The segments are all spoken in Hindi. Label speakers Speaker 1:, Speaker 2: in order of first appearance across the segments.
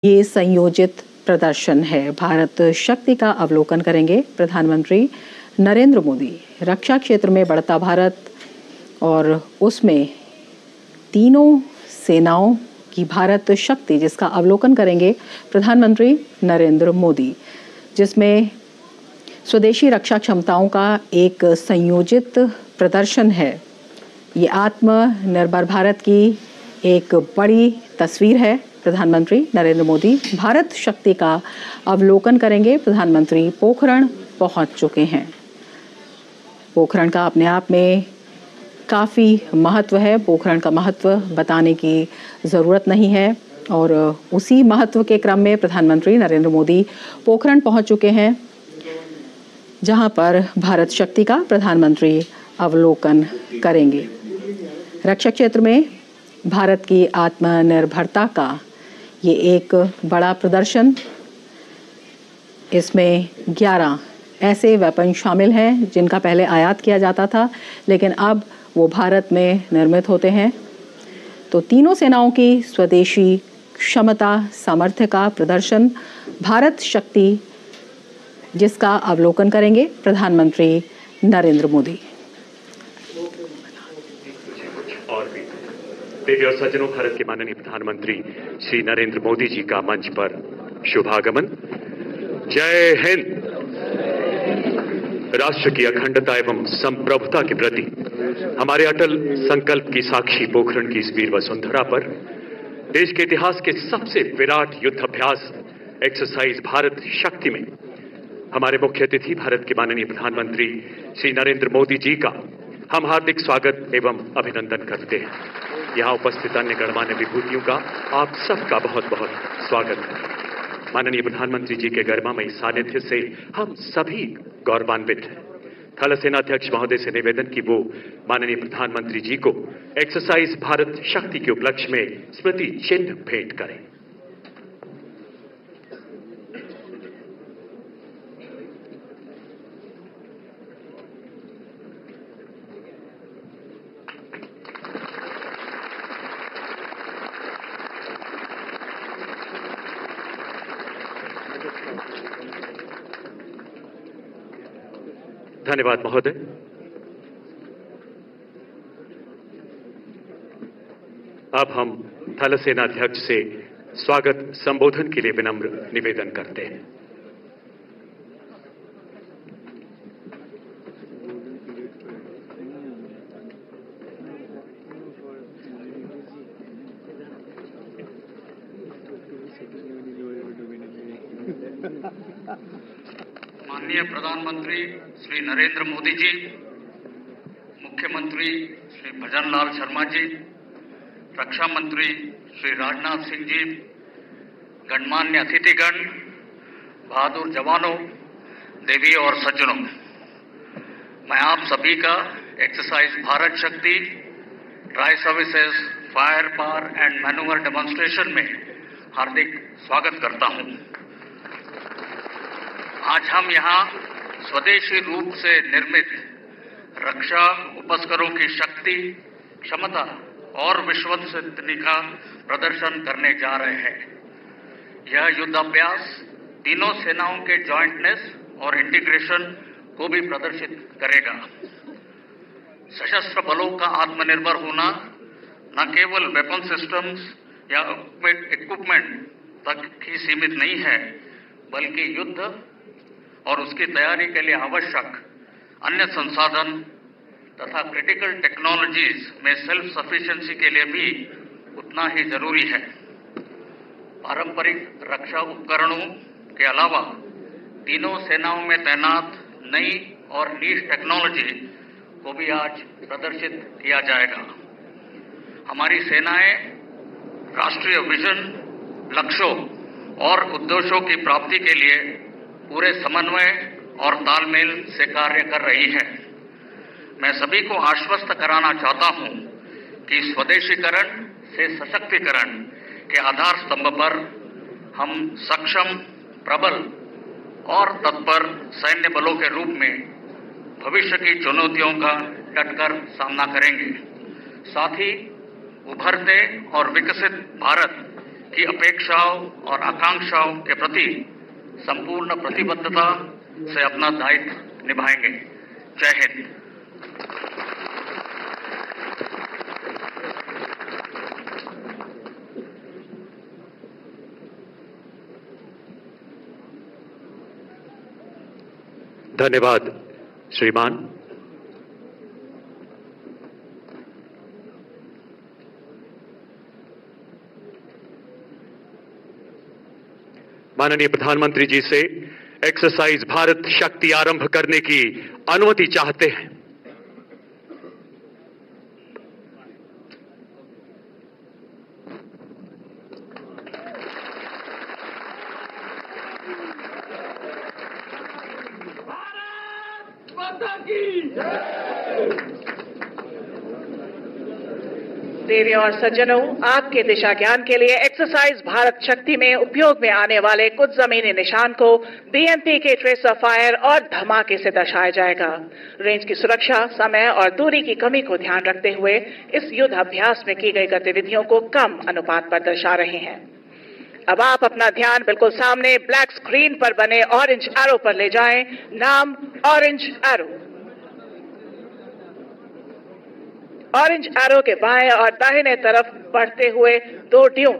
Speaker 1: ये संयोजित प्रदर्शन है। भारत शक्ति का अवलोकन करेंगे प्रधानमंत्री नरेंद्र मोदी। रक्षा क्षेत्र में बढ़ता भारत और उसमें तीनों सेनाओं की भारत शक्ति, जिसका अवलोकन करेंगे प्रधानमंत्री नरेंद्र मोदी, जिसमें स्वदेशी रक्षा क्षमताओं का एक संयोजित प्रदर्शन है। ये आत्मनिर्भर भारत की एक बड़ी तस्वीर है। प्रधानमंत्री नरेंद्र मोदी भारत शक्ति का अवलोकन करेंगे। प्रधानमंत्री पोखरण पहुंच चुके हैं। पोखरण का अपने आप में काफ़ी महत्व है। पोखरण का महत्व बताने की ज़रूरत नहीं है और उसी महत्व के क्रम में प्रधानमंत्री नरेंद्र मोदी पोखरण पहुंच चुके हैं, जहां पर भारत शक्ति का प्रधानमंत्री अवलोकन करेंगे। रक्षा क्षेत्र में भारत की आत्मनिर्भरता का ये एक बड़ा प्रदर्शन, इसमें 11 ऐसे वेपन शामिल हैं जिनका पहले आयात किया जाता था, लेकिन अब वो भारत में निर्मित होते हैं। तो तीनों सेनाओं की स्वदेशी क्षमता सामर्थ्य का प्रदर्शन, भारत शक्ति, जिसका अवलोकन करेंगे प्रधानमंत्री नरेंद्र मोदी।
Speaker 2: देवी और सज्जनों, भारत के माननीय प्रधानमंत्री श्री नरेंद्र मोदी जी का मंच पर शुभागमन। जय हिंद। राष्ट्र की अखंडता एवं संप्रभुता के प्रति हमारे अटल संकल्प की साक्षी पोखरण की इस वीर वसुंधरा पर देश के इतिहास के सबसे विराट युद्ध अभ्यास एक्सरसाइज भारत शक्ति में हमारे मुख्य अतिथि भारत के माननीय प्रधानमंत्री श्री नरेंद्र मोदी जी का हम हार्दिक स्वागत एवं अभिनंदन करते हैं। यहाँ उपस्थित अन्य गणमान्य विभूतियों का आप सबका बहुत बहुत स्वागत है। माननीय प्रधानमंत्री जी के गरिमामयी सानिध्य से हम सभी गौरवान्वित हैं। थल सेनाध्यक्ष महोदय से निवेदन की वो माननीय प्रधानमंत्री जी को एक्सरसाइज भारत शक्ति के उपलक्ष्य में स्मृति चिन्ह भेंट करें। धन्यवाद महोदय। अब हम थल सेनाध्यक्ष से स्वागत संबोधन के लिए विनम्र निवेदन करते हैं।
Speaker 3: माननीय प्रधानमंत्री श्री नरेंद्र मोदी जी, मुख्यमंत्री श्री भजन लाल शर्मा जी, रक्षा मंत्री श्री राजनाथ सिंह जी, गणमान्य अतिथिगण, बहादुर जवानों, देवी और सज्जनों, मैं आप सभी का एक्सरसाइज भारत शक्ति tri services fire power and manoeuvre demonstration में हार्दिक स्वागत करता हूं। आज हम यहाँ स्वदेशी रूप से निर्मित रक्षा उपकरणों की शक्ति, क्षमता और विश्वसनीयता का प्रदर्शन करने जा रहे हैं। यह युद्धाभ्यास तीनों सेनाओं के जॉइंटनेस और इंटीग्रेशन को भी प्रदर्शित करेगा। सशस्त्र बलों का आत्मनिर्भर होना न केवल वेपन सिस्टम्स या इक्विपमेंट तक ही सीमित नहीं है, बल्कि युद्ध और उसकी तैयारी के लिए आवश्यक अन्य संसाधन तथा क्रिटिकल टेक्नोलॉजीज में सेल्फ सफिशिएंसी के लिए भी उतना ही जरूरी है। पारंपरिक रक्षा उपकरणों के अलावा तीनों सेनाओं में तैनात नई और नीश टेक्नोलॉजी को भी आज प्रदर्शित किया जाएगा। हमारी सेनाएं राष्ट्रीय विजन, लक्ष्यों और उद्देश्यों की प्राप्ति के लिए पूरे समन्वय और तालमेल से कार्य कर रही है। मैं सभी को आश्वस्त कराना चाहता हूं कि स्वदेशीकरण से सशक्तिकरण के आधार स्तंभ पर हम सक्षम, प्रबल और तत्पर सैन्य बलों के रूप में भविष्य की चुनौतियों का डटकर सामना करेंगे। साथ ही उभरते और विकसित भारत की अपेक्षाओं और आकांक्षाओं के प्रति संपूर्ण प्रतिबद्धता से अपना दायित्व निभाएंगे। जय हिंद।
Speaker 2: धन्यवाद श्रीमान। माननीय प्रधानमंत्री जी से एक्सरसाइज भारत शक्ति आरंभ करने की अनुमति चाहते हैं।
Speaker 4: देवियों और सज्जनों, आपके दिशा ज्ञान के लिए एक्सरसाइज भारत शक्ति में उपयोग में आने वाले कुछ जमीनी निशान को बीएमपी के ट्रेसर फायर और धमाके से दर्शाया जाएगा। रेंज की सुरक्षा, समय और दूरी की कमी को ध्यान रखते हुए इस युद्ध अभ्यास में की गई गतिविधियों को कम अनुपात पर दर्शा रहे हैं। अब आप अपना ध्यान बिल्कुल सामने ब्लैक स्क्रीन पर बने ऑरेंज एरो पर ले जाएं। नाम ऑरेंज एरो। ऑरेंज एरो के बाएं और दाहिने तरफ बढ़ते हुए दो ड्यून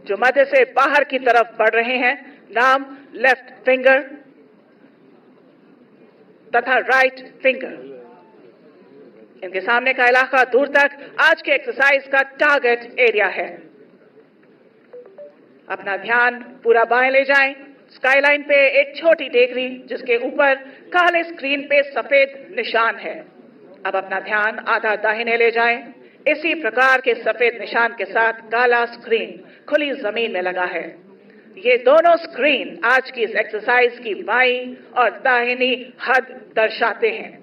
Speaker 4: जो मध्य से बाहर की तरफ बढ़ रहे हैं। नाम लेफ्ट फिंगर तथा राइट फिंगर। इनके सामने का इलाका दूर तक आज के एक्सरसाइज का टारगेट एरिया है। अपना ध्यान पूरा बाएं ले जाएं। स्काईलाइन पे एक छोटी टेकरी जिसके ऊपर काले स्क्रीन पे सफेद निशान है। अब अपना ध्यान आधा दाहिने ले जाएं। इसी प्रकार के सफेद निशान के साथ काला स्क्रीन खुली जमीन में लगा है। ये दोनों स्क्रीन आज की इस एक्सरसाइज की बाईं और दाहिनी हद दर्शाते हैं।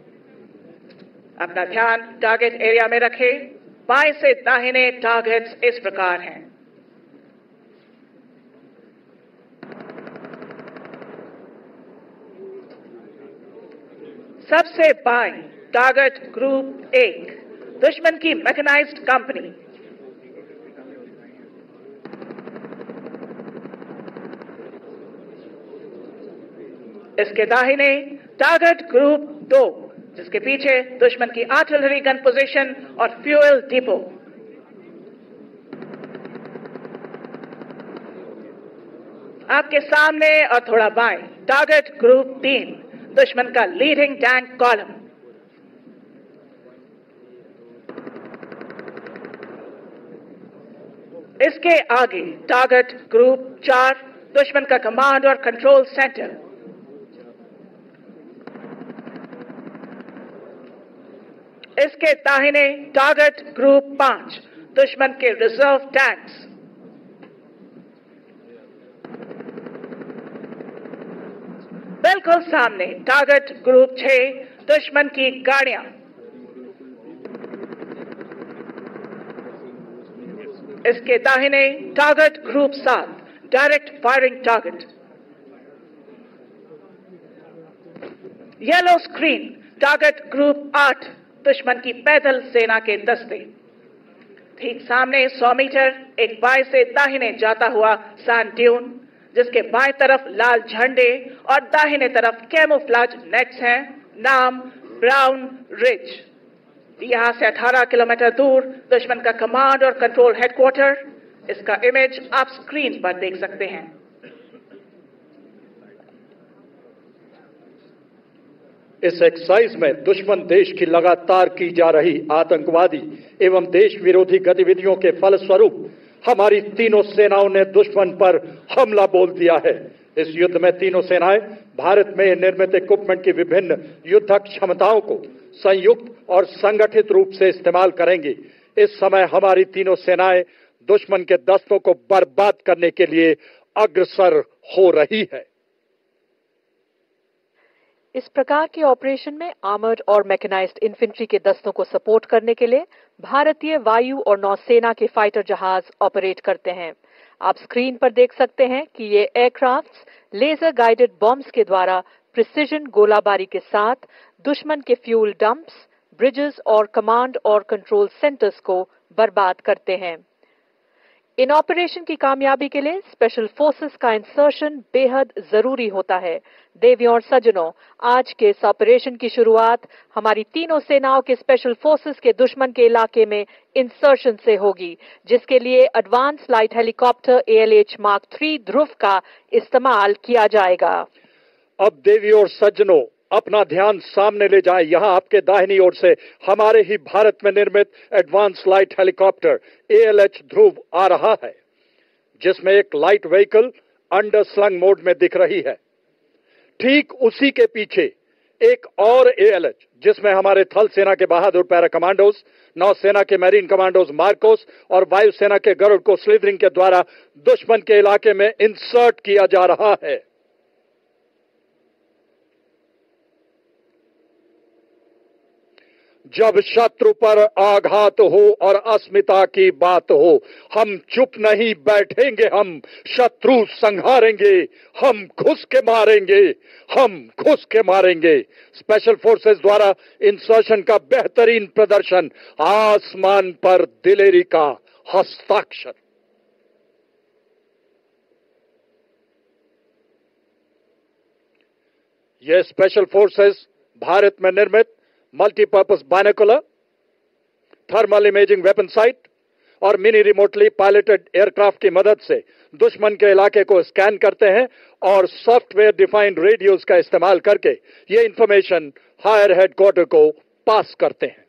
Speaker 4: अपना ध्यान टारगेट एरिया में रखें। बाएं से दाहिने टारगेट्स इस प्रकार हैं। सबसे बाएं टारगेट ग्रुप 1 दुश्मन की मैकेनाइज्ड कंपनी। इसके दाहिने टारगेट ग्रुप 2 जिसके पीछे दुश्मन की आर्टिलरी गन पोजीशन और फ्यूल डिपो। आपके सामने और थोड़ा बाएं टारगेट ग्रुप 3 दुश्मन का लीडिंग टैंक कॉलम। इसके आगे टारगेट ग्रुप 4 दुश्मन का कमांड और कंट्रोल सेंटर। इसके दाहिने टारगेट ग्रुप 5 दुश्मन के रिजर्व टैंक्स। बिल्कुल सामने टारगेट ग्रुप 6 दुश्मन की गाड़ियां। इसके दाहिने target group 7 direct firing target. Yellow screen target group 8 दुश्मन की पैदल सेना के दस्ते। ठीक सामने 100 मीटर एक बाएं से दाहिने जाता हुआ सैंड ड्यून जिसके बाएं तरफ लाल झंडे और दाहिने तरफ कैमोफ्लेज नेट्स हैं। नाम ब्राउन रिज। यहां से 18 किलोमीटर दूर दुश्मन का कमांड और कंट्रोल हेडक्वार्टर। इसका इमेज आप स्क्रीन पर देख सकते हैं।
Speaker 5: इस एक्सरसाइज में दुश्मन देश की लगातार की जा रही आतंकवादी एवं देश विरोधी गतिविधियों के फलस्वरूप हमारी तीनों सेनाओं ने दुश्मन पर हमला बोल दिया है। इस युद्ध में तीनों सेनाएं भारत में निर्मित इक्विपमेंट की विभिन्न युद्धक क्षमताओं को संयुक्त और संगठित रूप से इस्तेमाल करेंगी। इस समय हमारी तीनों सेनाएं दुश्मन के दस्तों को बर्बाद करने के लिए अग्रसर हो रही है।
Speaker 6: इस प्रकार के ऑपरेशन में आर्मर्ड और मैकेनाइज्ड इन्फेंट्री के दस्तों को सपोर्ट करने के लिए भारतीय वायु और नौसेना के फाइटर जहाज ऑपरेट करते हैं। आप स्क्रीन पर देख सकते हैं कि ये एयरक्राफ्ट्स लेजर गाइडेड बॉम्ब्स के द्वारा प्रिसिजन गोलाबारी के साथ दुश्मन के फ्यूल डंप्स, ब्रिजेस और कमांड और कंट्रोल सेंटर्स को बर्बाद करते हैं। इन ऑपरेशन की कामयाबी के लिए स्पेशल फोर्सेस का इंसर्शन बेहद जरूरी होता है। देवियों और सज्जनों, आज के इस ऑपरेशन की शुरुआत हमारी तीनों सेनाओं के स्पेशल फोर्सेस के दुश्मन के इलाके में इंसर्शन से होगी, जिसके लिए advance light helicopter ALH Mark 3 ध्रुव का इस्तेमाल किया जाएगा।
Speaker 5: अब देवियों और सज्जनों, अपना ध्यान सामने ले जाएं। यहां आपके दाहिनी ओर से हमारे ही भारत में निर्मित एडवांस लाइट हेलीकॉप्टर ALH ध्रुव आ रहा है, जिसमें एक light vehicle under slung mode में दिख रही है। ठीक उसी के पीछे एक और ALH, जिसमें हमारे थल सेना के बहादुर पैरा कमांडोज, नौसेना के मैरीन कमांडोज मार्कोस और वायुसेना के गरुड़ को स्लिदरिंग के द्वारा दुश्मन के इलाके में इंसर्ट किया जा रहा है। जब शत्रु पर आघात हो और अस्मिता की बात हो, हम चुप नहीं बैठेंगे, हम शत्रु संहारेंगे, हम घुस के मारेंगे, हम घुस के मारेंगे। स्पेशल फोर्सेस द्वारा इंसर्शन का बेहतरीन प्रदर्शन, आसमान पर दिलेरी का हस्ताक्षर। यह स्पेशल फोर्सेस भारत में निर्मित multipurpose binocular, thermal imaging weapon site और मिनी रिमोटली पायलटेड एयरक्राफ्ट की मदद से दुश्मन के इलाके को स्कैन करते हैं और सॉफ्टवेयर डिफाइंड रेडियोस का इस्तेमाल करके ये इंफॉर्मेशन हायर हेडक्वार्टर को पास करते हैं।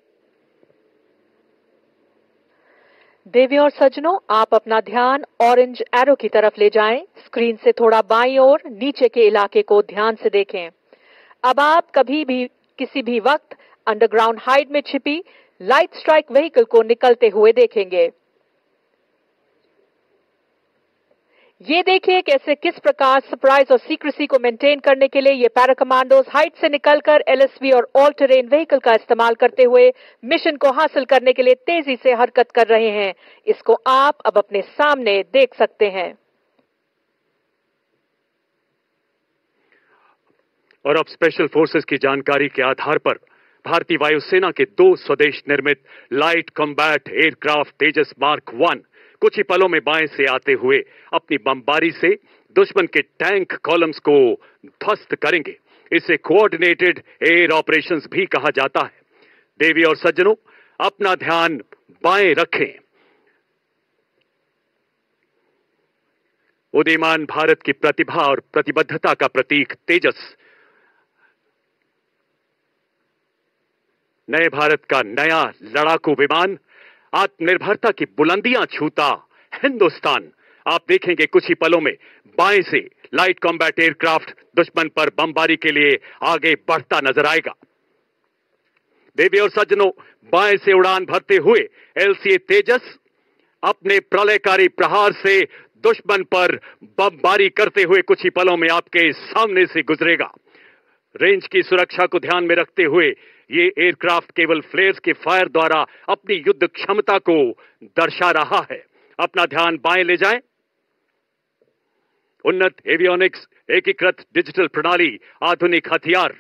Speaker 6: देवियों और सज्जनों, आप अपना ध्यान ऑरेंज एरो की तरफ ले जाएं। स्क्रीन से थोड़ा बाईं ओर नीचे के इलाके को ध्यान से देखें। अब आप कभी भी किसी भी वक्त अंडरग्राउंड हाइड में छिपी लाइट स्ट्राइक व्हीकल को निकलते हुए देखेंगे। ये देखिए कैसे किस प्रकार सरप्राइज और सीक्रेसी को मेंटेन करने के लिए ये पैरा कमांडोज हाइट से निकलकर LSV और ऑल टेरेन व्हीकल का इस्तेमाल करते हुए मिशन को हासिल करने के लिए तेजी से हरकत कर रहे हैं। इसको आप अब अपने सामने देख सकते हैं।
Speaker 2: और अब स्पेशल फोर्सेस की जानकारी के आधार पर भारतीय वायुसेना के 2 स्वदेश निर्मित लाइट कॉम्बैट एयरक्राफ्ट तेजस मार्क 1 कुछ ही पलों में बाएं से आते हुए अपनी बमबारी से दुश्मन के टैंक कॉलम्स को ध्वस्त करेंगे। इसे कोऑर्डिनेटेड एयर ऑपरेशंस भी कहा जाता है। देवी और सज्जनों, अपना ध्यान बाएं रखें। उदीयमान भारत की प्रतिभा और प्रतिबद्धता का प्रतीक तेजस नए भारत का नया लड़ाकू विमान, आत्मनिर्भरता की बुलंदियां छूता हिंदुस्तान। आप देखेंगे कुछ ही पलों में बाएं से लाइट कॉम्बैट एयरक्राफ्ट दुश्मन पर बमबारी के लिए आगे बढ़ता नजर आएगा। देवी और सज्जनों, बाएं से उड़ान भरते हुए LCA तेजस अपने प्रलयकारी प्रहार से दुश्मन पर बमबारी करते हुए कुछ ही पलों में आपके सामने से गुजरेगा। रेंज की सुरक्षा को ध्यान में रखते हुए ये एयरक्राफ्ट केवल फ्लेयर्स के फायर द्वारा अपनी युद्ध क्षमता को दर्शा रहा है। अपना ध्यान बाएं ले जाएं। उन्नत एवियोनिक्स, एकीकृत डिजिटल प्रणाली, आधुनिक हथियार।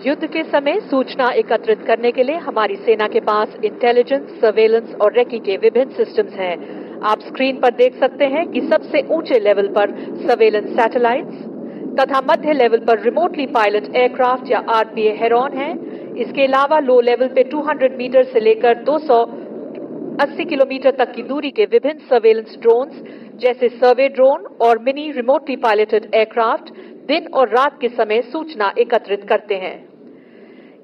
Speaker 6: युद्ध के समय सूचना एकत्रित करने के लिए हमारी सेना के पास इंटेलिजेंस, सर्वेलेंस और रेकी के विभिन्न सिस्टम्स हैं। आप स्क्रीन पर देख सकते हैं कि सबसे ऊंचे लेवल पर सर्वेलेंस सैटेलाइट्स तथा मध्य लेवल पर रिमोटली पायलट एयरक्राफ्ट या RPA हेरॉन हैं। इसके अलावा लो लेवल पे 200 मीटर से लेकर 280 किलोमीटर तक की दूरी के विभिन्न सर्वेलेंस ड्रोन्स जैसे सर्वे ड्रोन और मिनी रिमोटली पायलटेड एयरक्राफ्ट दिन और रात के समय सूचना एकत्रित करते हैं।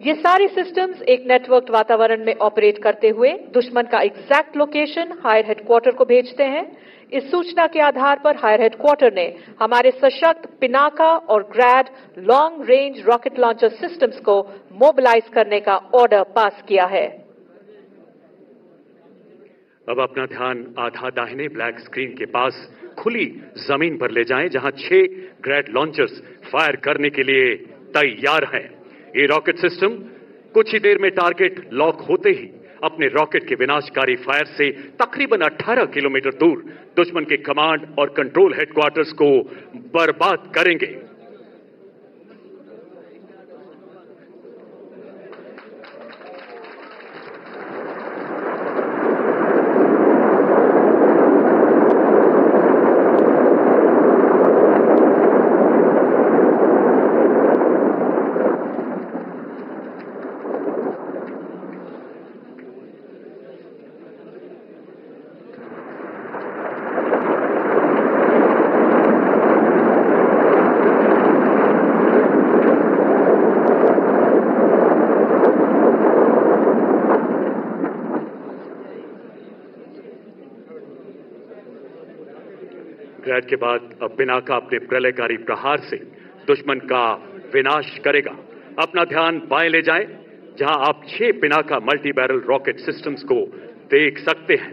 Speaker 6: ये सारे सिस्टम्स एक नेटवर्क वातावरण में ऑपरेट करते हुए दुश्मन का एग्जैक्ट लोकेशन हायर हेडक्वार्टर को भेजते हैं। इस सूचना के आधार पर हायर हेडक्वार्टर ने हमारे सशक्त पिनाका और grad long range rocket launcher systems को मोबिलाइज करने का ऑर्डर पास किया है।
Speaker 2: अब अपना ध्यान आधा दाहिने ब्लैक स्क्रीन के पास खुली जमीन पर ले जाएं, जहां 6 ग्रैड लॉन्चर्स फायर करने के लिए तैयार हैं। ये रॉकेट सिस्टम कुछ ही देर में टारगेट लॉक होते ही अपने रॉकेट के विनाशकारी फायर से तकरीबन 18 किलोमीटर दूर दुश्मन के कमांड और कंट्रोल हेडक्वार्टर्स को बर्बाद करेंगे। ग्रैड के बाद अब पिनाका अपने प्रलयकारी प्रहार से दुश्मन का विनाश करेगा। अपना ध्यान बाएं ले जाएं, जहां आप 6 Pinaka multi barrel rocket systems को देख सकते हैं।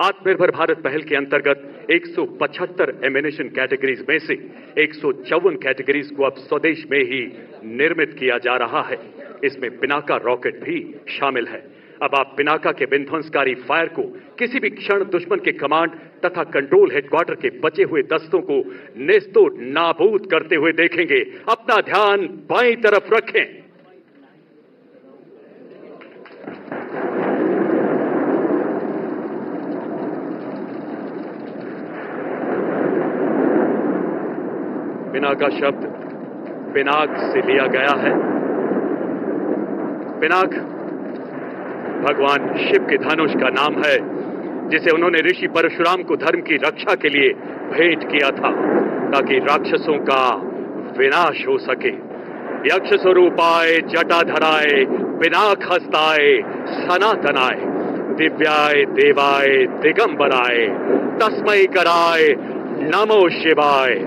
Speaker 2: आत्मनिर्भर भारत पहल के अंतर्गत 175 एमिनेशन कैटेगरीज में से 154 कैटेगरीज को अब स्वदेश में ही निर्मित किया जा रहा है। इसमें पिनाका रॉकेट भी शामिल है। अब आप पिनाका के विध्वंसकारी फायर को किसी भी क्षण दुश्मन के कमांड तथा कंट्रोल हेडक्वार्टर के बचे हुए दस्तों को नेस्तोड़ नाबूद करते हुए देखेंगे। अपना ध्यान बाईं तरफ रखें। पिनाका शब्द पिनाक से लिया गया है। पिनाक भगवान शिव के धनुष का नाम है, जिसे उन्होंने ऋषि परशुराम को धर्म की रक्षा के लिए भेंट किया था, ताकि राक्षसों का विनाश हो सके। यक्ष स्वरूपाय जटाधराय पिनाक हस्ताय सनातनाय दिव्याय देवाय दिगंबराय तस्मै कराय नमो शिवाय।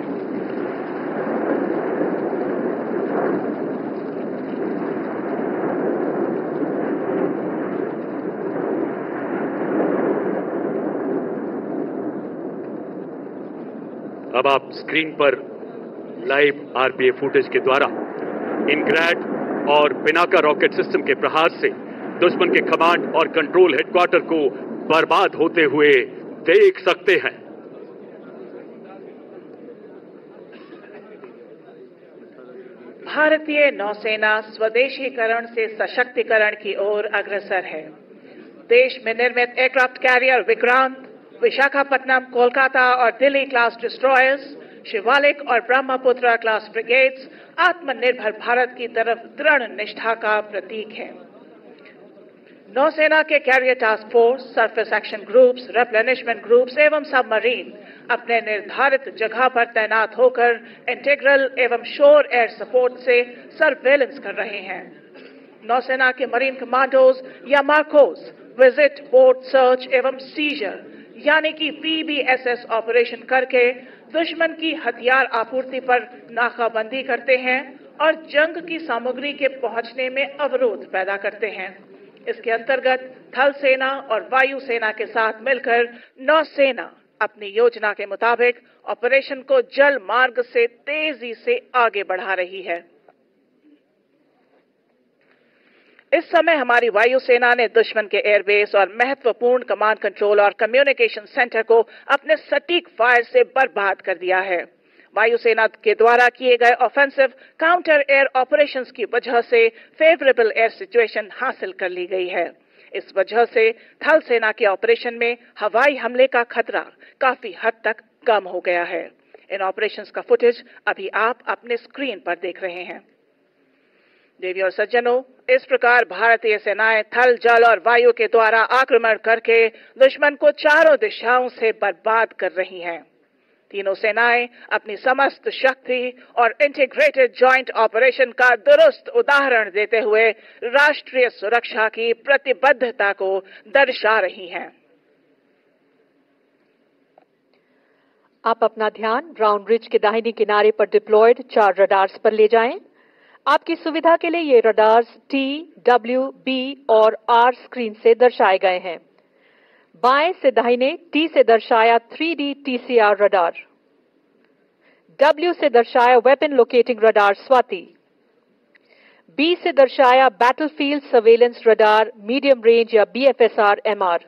Speaker 2: अब आप स्क्रीन पर लाइव आरपीए फुटेज के द्वारा इन ग्रैड और पिनाका रॉकेट सिस्टम के प्रहार से दुश्मन के कमांड और कंट्रोल हेडक्वार्टर को बर्बाद होते हुए देख सकते हैं।
Speaker 4: भारतीय नौसेना स्वदेशीकरण से सशक्तिकरण की ओर अग्रसर है। देश में निर्मित एयरक्राफ्ट कैरियर विक्रांत, विशाखापट्टनम, कोलकाता और दिल्ली क्लास डिस्ट्रॉयर्स, शिवालिक और ब्रह्मपुत्र क्लास ब्रिगेड्स आत्मनिर्भर भारत की तरफ दृढ़ निष्ठा का प्रतीक है। नौसेना के carrier task force, surface action groups, replenishment groups एवं सबमरीन अपने निर्धारित जगह पर तैनात होकर इंटीग्रल एवं शोर एयर सपोर्ट से सर्वेलेंस कर रहे हैं। नौसेना के मरीन कमांडोज या मार्कोस विजिट, बोट सर्च एवं सीजर यानी कि PBSS ऑपरेशन करके दुश्मन की हथियार आपूर्ति पर नाकाबंदी करते हैं और जंग की सामग्री के पहुंचने में अवरोध पैदा करते हैं। इसके अंतर्गत थल सेना और वायु सेना के साथ मिलकर नौसेना अपनी योजना के मुताबिक ऑपरेशन को जल मार्ग से तेजी से आगे बढ़ा रही है। इस समय हमारी वायुसेना ने दुश्मन के एयरबेस और महत्वपूर्ण कमांड कंट्रोल और कम्युनिकेशन सेंटर को अपने सटीक फायर से बर्बाद कर दिया है। वायुसेना के द्वारा किए गए ऑफेंसिव काउंटर एयर ऑपरेशंस की वजह से फेवरेबल एयर सिचुएशन हासिल कर ली गई है। इस वजह से थल सेना के ऑपरेशन में हवाई हमले का खतरा काफी हद तक कम हो गया है। इन ऑपरेशंस का फुटेज अभी आप अपने स्क्रीन पर देख रहे हैं। देवी और सज्जनों, इस प्रकार भारतीय सेनाएं थल, जल और वायु के द्वारा आक्रमण करके दुश्मन को चारों दिशाओं से बर्बाद कर रही हैं। तीनों सेनाएं अपनी समस्त शक्ति और इंटीग्रेटेड जॉइंट ऑपरेशन का दुरुस्त उदाहरण देते हुए राष्ट्रीय सुरक्षा की प्रतिबद्धता को दर्शा रही हैं।
Speaker 6: आप अपना ध्यान ब्राउन रिज के दाहिने किनारे पर डिप्लॉयड 4 रडार्स पर ले जाएं। आपकी सुविधा के लिए ये रडार्स T, W, B और R स्क्रीन से दर्शाए गए हैं। बाएं से दाहिने T से दर्शाया 3D TCR रडार, W से दर्शाया weapon locating radar Swati, B से दर्शाया battlefield surveillance radar medium range या BFSR MR,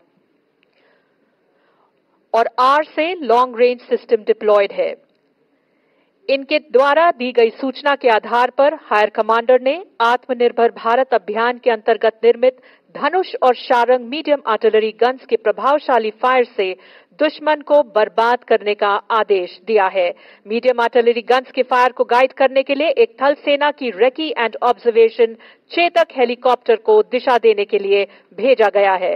Speaker 6: और R से लॉन्ग रेंज सिस्टम डिप्लॉयड है। इनके द्वारा दी गई सूचना के आधार पर हायर कमांडर ने आत्मनिर्भर भारत अभियान के अंतर्गत निर्मित धनुष और शारंग मीडियम आर्टिलरी गन्स के प्रभावशाली फायर से दुश्मन को बर्बाद करने का आदेश दिया है। मीडियम आर्टिलरी गन्स के फायर को गाइड करने के लिए एक थल सेना की recce and observation Chetak helicopter को दिशा देने के लिए भेजा गया है।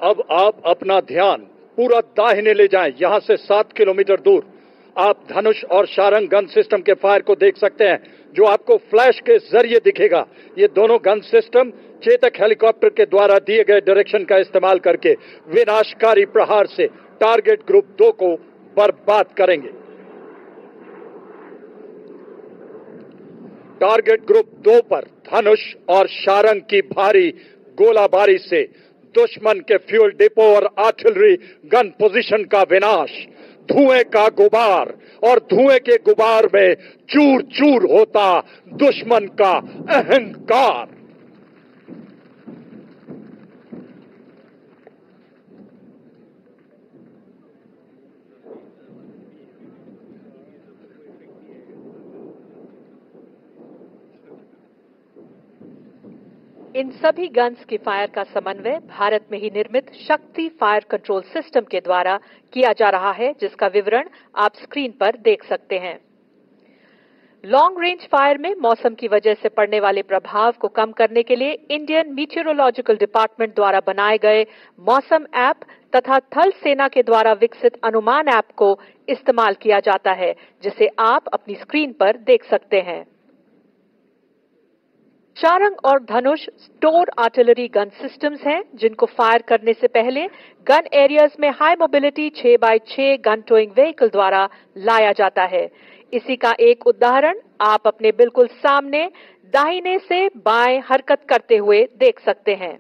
Speaker 5: अब आप अपना ध्यान पूरा दाहिने ले जाएं। यहां से 7 किलोमीटर दूर आप धनुष और शारंग गन सिस्टम के फायर को देख सकते हैं, जो आपको फ्लैश के जरिए दिखेगा। ये दोनों गन सिस्टम चेतक हेलीकॉप्टर के द्वारा दिए गए डायरेक्शन का इस्तेमाल करके विनाशकारी प्रहार से टारगेट ग्रुप 2 को बर्बाद करेंगे। टारगेट ग्रुप 2 पर धनुष और शारंग की भारी गोलाबारी से दुश्मन के फ्यूल डिपो और आर्टिलरी गन पोजीशन का विनाश, धुएं का गुबार, और धुएं के गुबार में चूर चूर होता दुश्मन का अहंकार।
Speaker 6: इन सभी गन्स के फायर का समन्वय भारत में ही निर्मित शक्ति फायर कंट्रोल सिस्टम के द्वारा किया जा रहा है, जिसका विवरण आप स्क्रीन पर देख सकते हैं। लॉन्ग रेंज फायर में मौसम की वजह से पड़ने वाले प्रभाव को कम करने के लिए इंडियन मीटियोरोलॉजिकल डिपार्टमेंट द्वारा बनाए गए मौसम ऐप तथा थल सेना के द्वारा विकसित अनुमान ऐप को इस्तेमाल किया जाता है, जिसे आप अपनी स्क्रीन पर देख सकते हैं। शारंग और धनुष स्टोर आर्टिलरी गन सिस्टम्स हैं, जिनको फायर करने से पहले गन एरियाज में high mobility 6x6 gun towing vehicle द्वारा लाया जाता है। इसी का एक उदाहरण आप अपने बिल्कुल सामने दाहिने से बाएं हरकत करते हुए देख सकते हैं।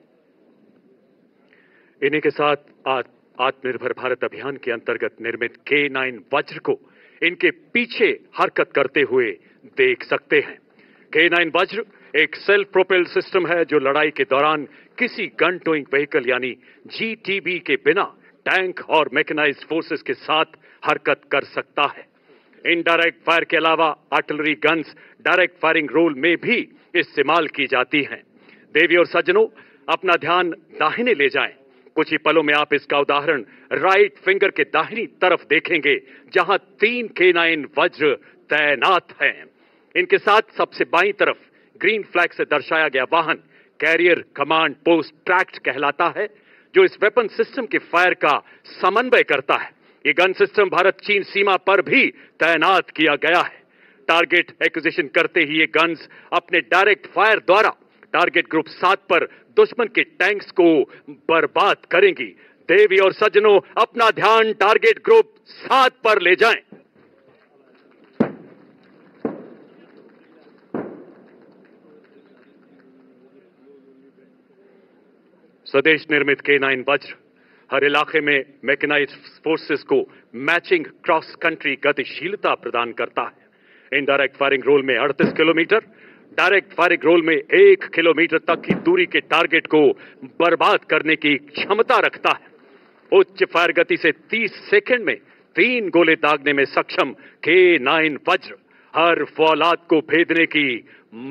Speaker 2: इन्हीं के साथ आत्मनिर्भर भारत अभियान के अंतर्गत निर्मित K9 वज्र को इनके पीछे हरकत करते हुए देख सकते हैं। K9 वज्र एक सेल्फ प्रोपेल्ड सिस्टम है जो लड़ाई के दौरान किसी गन टोइंग व्हीकल यानी GTB के बिना टैंक और मैकेनाइज्ड फोर्सेस के साथ हरकत कर सकता है। इनडायरेक्ट फायर के अलावा artillery guns direct firing role में भी इस्तेमाल की जाती हैं। देवी और सज्जनों, अपना ध्यान दाहिने ले जाएं। कुछ ही पलों में आप इसका उदाहरण राइट फिंगर के दाहिनी तरफ देखेंगे, जहां 3 K9 वज्र तैनात हैं। इनके साथ सबसे बाईं तरफ ग्रीन फ्लैग से दर्शाया गया वाहन कैरियर कमांड पोस्ट ट्रैक्ट कहलाता है, जो इस वेपन सिस्टम के फायर का समन्वय करता है। ये गन सिस्टम भारत चीन सीमा पर भी तैनात किया गया है। टारगेट एक्विजिशन करते ही ये गन्स अपने डायरेक्ट फायर द्वारा टारगेट ग्रुप 7 पर दुश्मन के टैंक्स को बर्बाद करेंगी। देवी और सज्जनों, अपना ध्यान टारगेट ग्रुप 7 पर ले जाएं। स्वदेश निर्मित K9 वज्र हर इलाके में मैकेनाइज्ड फोर्सेस को मैचिंग क्रॉस कंट्री गतिशीलता प्रदान करता है। इनडायरेक्ट फायरिंग रोल में 38 किलोमीटर, डायरेक्ट फायरिंग रोल में 1 किलोमीटर तक की दूरी के टारगेट को बर्बाद करने की क्षमता रखता है। उच्च फायर गति से 30 सेकंड में 3 गोले दागने में सक्षम K9 वज्र हर फौलाद को भेदने की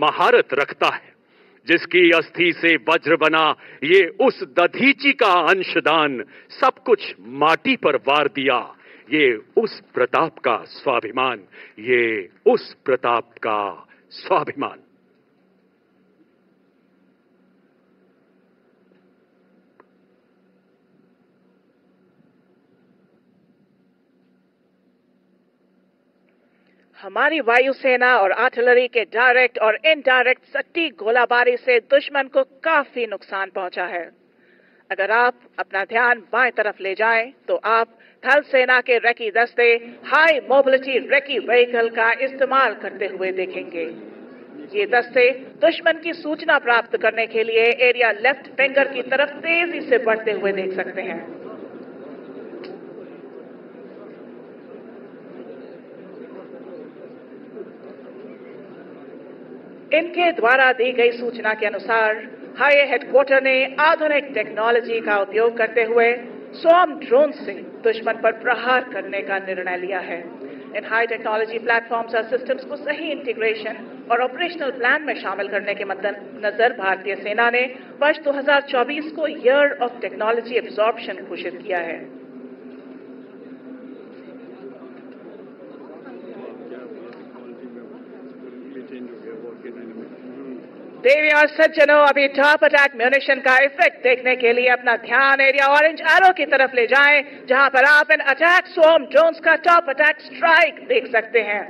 Speaker 2: महारत रखता है। जिसकी अस्थि से वज्र बना, ये उस दधीची का अंशदान सब कुछ माटी पर वार दिया। ये उस प्रताप का स्वाभिमान, ये उस प्रताप का स्वाभिमान।
Speaker 4: हमारी वायुसेना और आर्टिलरी के डायरेक्ट और इनडायरेक्ट सटीक गोलाबारी से दुश्मन को काफी नुकसान पहुंचा है। अगर आप अपना ध्यान बाएं तरफ ले जाएं, तो आप थल सेना के रेकी दस्ते हाई मोबिलिटी रेकी व्हीकल का इस्तेमाल करते हुए देखेंगे। ये दस्ते दुश्मन की सूचना प्राप्त करने के लिए एरिया लेफ्ट फिंगर की तरफ तेजी से बढ़ते हुए देख सकते हैं। इनके द्वारा दी गई सूचना के अनुसार हाई हेडक्वार्टर ने आधुनिक टेक्नोलॉजी का उपयोग करते हुए स्वॉर्म ड्रोन से दुश्मन पर प्रहार करने का निर्णय लिया है। इन हाई टेक्नोलॉजी प्लेटफॉर्म्स और सिस्टम्स को सही इंटीग्रेशन और ऑपरेशनल प्लान में शामिल करने के मद्देनजर भारतीय सेना ने वर्ष 2024 को ईयर ऑफ टेक्नोलॉजी एब्जॉर्प्शन घोषित किया है। देवियों और सज्जनों, अभी टॉप अटैक म्यूनिशन का इफेक्ट देखने के लिए अपना ध्यान एरिया ऑरेंज एरो की तरफ ले जाएं, जहां पर आप इन अटैक स्वॉर्म ड्रोन्स का टॉप अटैक स्ट्राइक देख सकते हैं।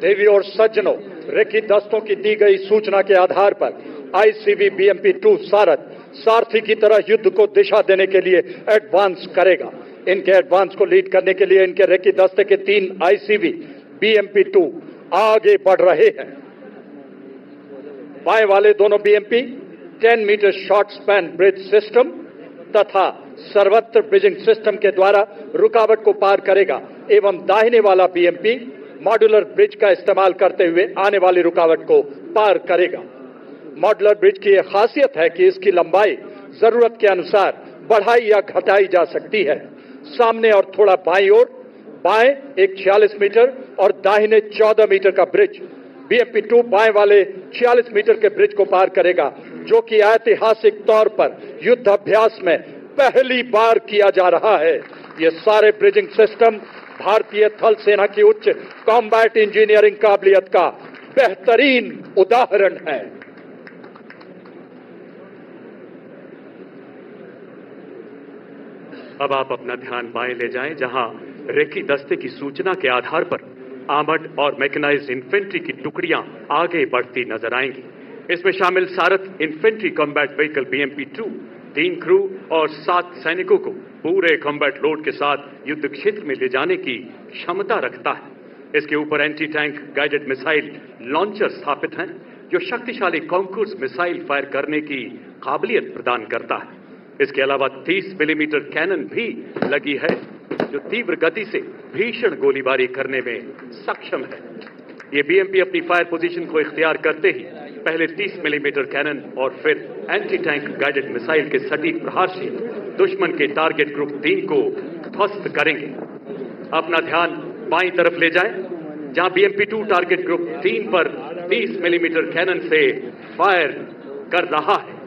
Speaker 5: देवी और सज्जनों, रेकी दस्तों की दी गई सूचना के आधार पर आईसीबी BMP-2 सारथ सारथी की तरह युद्ध को दिशा देने के लिए एडवांस करेगा। इनके एडवांस को लीड करने के लिए इनके रेकी दस्ते के 3 आईसीबी BMP-2 आगे बढ़ रहे हैं। बाएं वाले दोनों BMP 10 metre short span bridge system तथा सर्वत्र ब्रिजिंग सिस्टम के द्वारा रुकावट को पार करेगा एवं दाहिने वाला BMP मॉड्यूलर ब्रिज का इस्तेमाल करते हुए आने वाली रुकावट को पार करेगा। मॉड्यूलर ब्रिज की यह खासियत है कि इसकी लंबाई जरूरत के अनुसार बढ़ाई या घटाई जा सकती है। सामने और थोड़ा बाईं ओर, बाएं एक 46 मीटर और दाहिने 14 मीटर का ब्रिज BMP-2 बाएं वाले 46 मीटर के ब्रिज को पार करेगा, जो कि ऐतिहासिक तौर पर युद्ध अभ्यास में पहली बार किया जा रहा है। ये सारे ब्रिजिंग सिस्टम भारतीय थल सेना की उच्च कॉम्बैट इंजीनियरिंग काबिलियत का बेहतरीन उदाहरण है।
Speaker 2: अब आप अपना ध्यान बाएं ले जाएं, जहां रेकी दस्ते की सूचना के आधार पर आर्मर्ड और मैकेनाइज्ड इन्फेंट्री की टुकड़ियां आगे बढ़ती नजर आएंगी। इसमें शामिल सारथ infantry combat vehicle BMP-2 3 crew और 7 सैनिकों को पूरे कॉम्बैट लोड के साथ युद्ध क्षेत्र में ले जाने की क्षमता रखता है। इसके ऊपर anti tank guided missile launcher स्थापित हैं, जो शक्तिशाली कॉन्कूर्स मिसाइल फायर करने की काबिलियत प्रदान करता है। इसके अलावा 30 मिलीमीटर कैनन भी लगी है, जो तीव्र गति से भीषण गोलीबारी करने में सक्षम है। ये BMP अपनी फायर पोजीशन को इख्तियार करते ही पहले 30 मिलीमीटर कैनन और फिर एंटी टैंक गाइडेड मिसाइल के सटीक प्रहार से दुश्मन के टारगेट ग्रुप 3 को ध्वस्त करेंगे। अपना ध्यान बाईं तरफ ले जाएं, जहां BMP-2 टारगेट ग्रुप 3 पर 30 मिलीमीटर कैनन से फायर कर रहा है।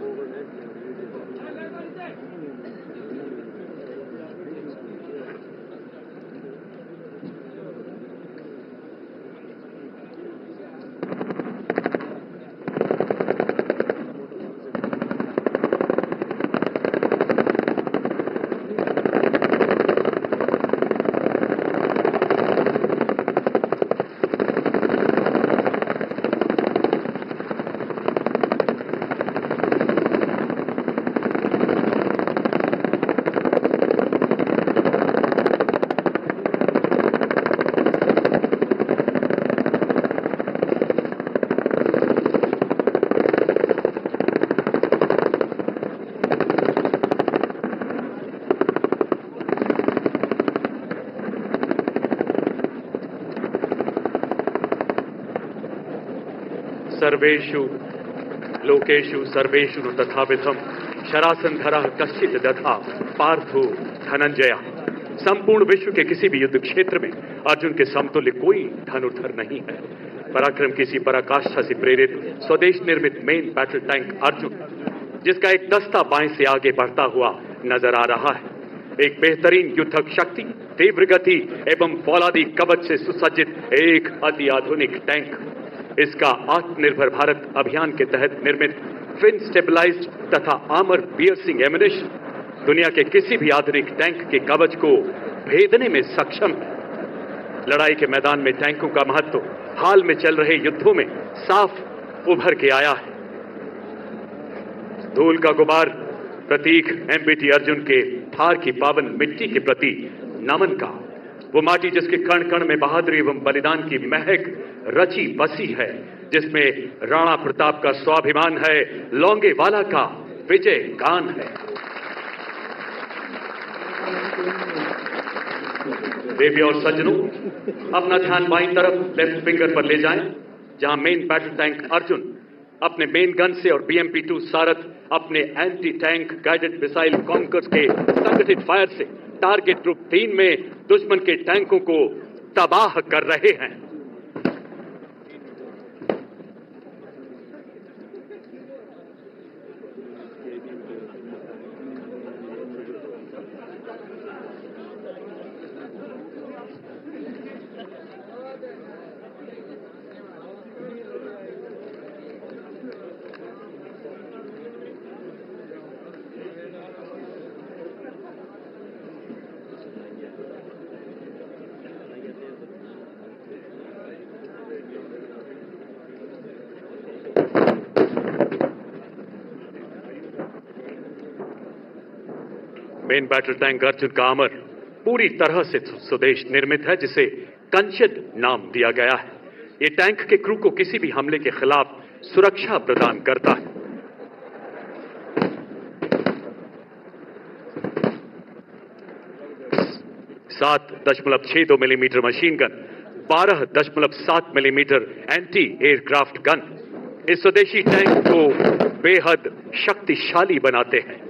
Speaker 2: सर्वेषु लोकेषु सर्वेषु नु तथाविधम शरासंधरः कश्चित् दधा पार्थो धनंजय। संपूर्ण विश्व के किसी भी युद्ध क्षेत्र में अर्जुन के समतुल्य कोई धनुर्धर नहीं है। पराक्रम किसी पराकाष्ठा से प्रेरित स्वदेश निर्मित मेन बैटल टैंक अर्जुन, जिसका एक दस्ता बाएं से आगे बढ़ता हुआ नजर आ रहा है, एक बेहतरीन युद्धक शक्ति, तीव्र गति एवं फौलादी कवच से सुसज्जित एक अति आधुनिक टैंक। इसका आत्मनिर्भर भारत अभियान के तहत निर्मित फिन स्टेबलाइज्ड तथा आर्मर पियर्सिंग एम्युनिशन दुनिया के किसी भी आधुनिक टैंक के कवच को भेदने में सक्षम है। लड़ाई के मैदान में टैंकों का महत्व हाल में चल रहे युद्धों में साफ उभर के आया है। धूल का गुबार प्रतीक एमबीटी अर्जुन के थार की पावन मिट्टी के प्रति नमन का, वो माटी जिसके कण कण में बहादुरी एवं बलिदान की महक रची बसी है, जिसमें राणा प्रताप का स्वाभिमान है, लौंगेवाला का विजय गान है। देवी और सज्जनों, अपना ध्यान बाईं तरफ लेफ्ट फिंगर पर ले जाएं, जहां मेन बैटल टैंक अर्जुन अपने मेन गन से और BMP-2 सारथ अपने anti tank guided missile conquers के संगठित फायर से टारगेट ग्रुप 3 में दुश्मन के टैंकों को तबाह कर रहे हैं। मेन बैटल टैंक अर्जुन का आर्मर पूरी तरह से स्वदेश निर्मित है, जिसे कंचन नाम दिया गया है। ये टैंक के क्रू को किसी भी हमले के खिलाफ सुरक्षा प्रदान करता है। .62 millimetre machine gun, 12.7 millimetre anti aircraft gun इस स्वदेशी टैंक को बेहद शक्तिशाली बनाते हैं।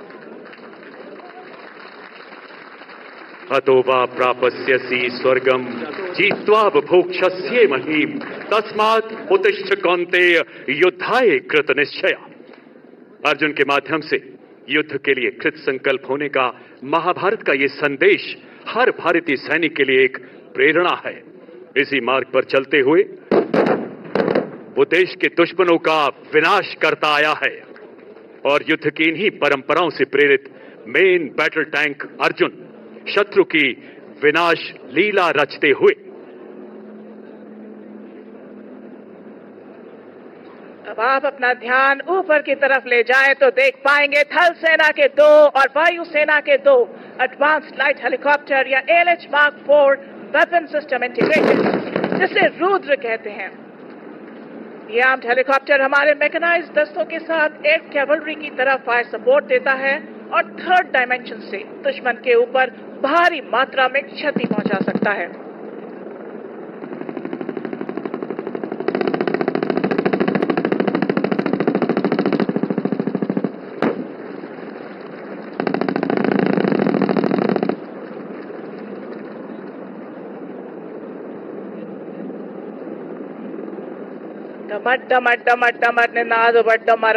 Speaker 2: हतोवा प्रापस्यसि स्वर्गम जीत्वा भोक्ष्यसे महीम तस्मात् उत्तिष्ठ कौन्तेय युद्धाय कृत निश्चय। अर्जुन के माध्यम से युद्ध के लिए कृत संकल्प होने का महाभारत का ये संदेश हर भारतीय सैनिक के लिए एक प्रेरणा है। इसी मार्ग पर चलते हुए वो देश के दुश्मनों का विनाश करता आया है और युद्ध की इन्हीं परंपराओं से प्रेरित मेन बैटल टैंक अर्जुन शत्रु की विनाश लीला रचते हुए
Speaker 4: अब आप अपना ध्यान ऊपर की तरफ ले जाएं तो देख पाएंगे थल सेना के 2 और वायु सेना के 2 एडवांस्ड लाइट हेलीकॉप्टर या ALH Mark 4 weapon system integrated, जिसे रुद्र कहते हैं। ये आर्म्ड हेलीकॉप्टर हमारे मैकेनाइज्ड दस्तों के साथ एयर कैवलरी की तरह फायर सपोर्ट देता है और थर्ड डायमेंशन से दुश्मन के ऊपर भारी मात्रा में क्षति पहुंचा सकता है। डमट निनाद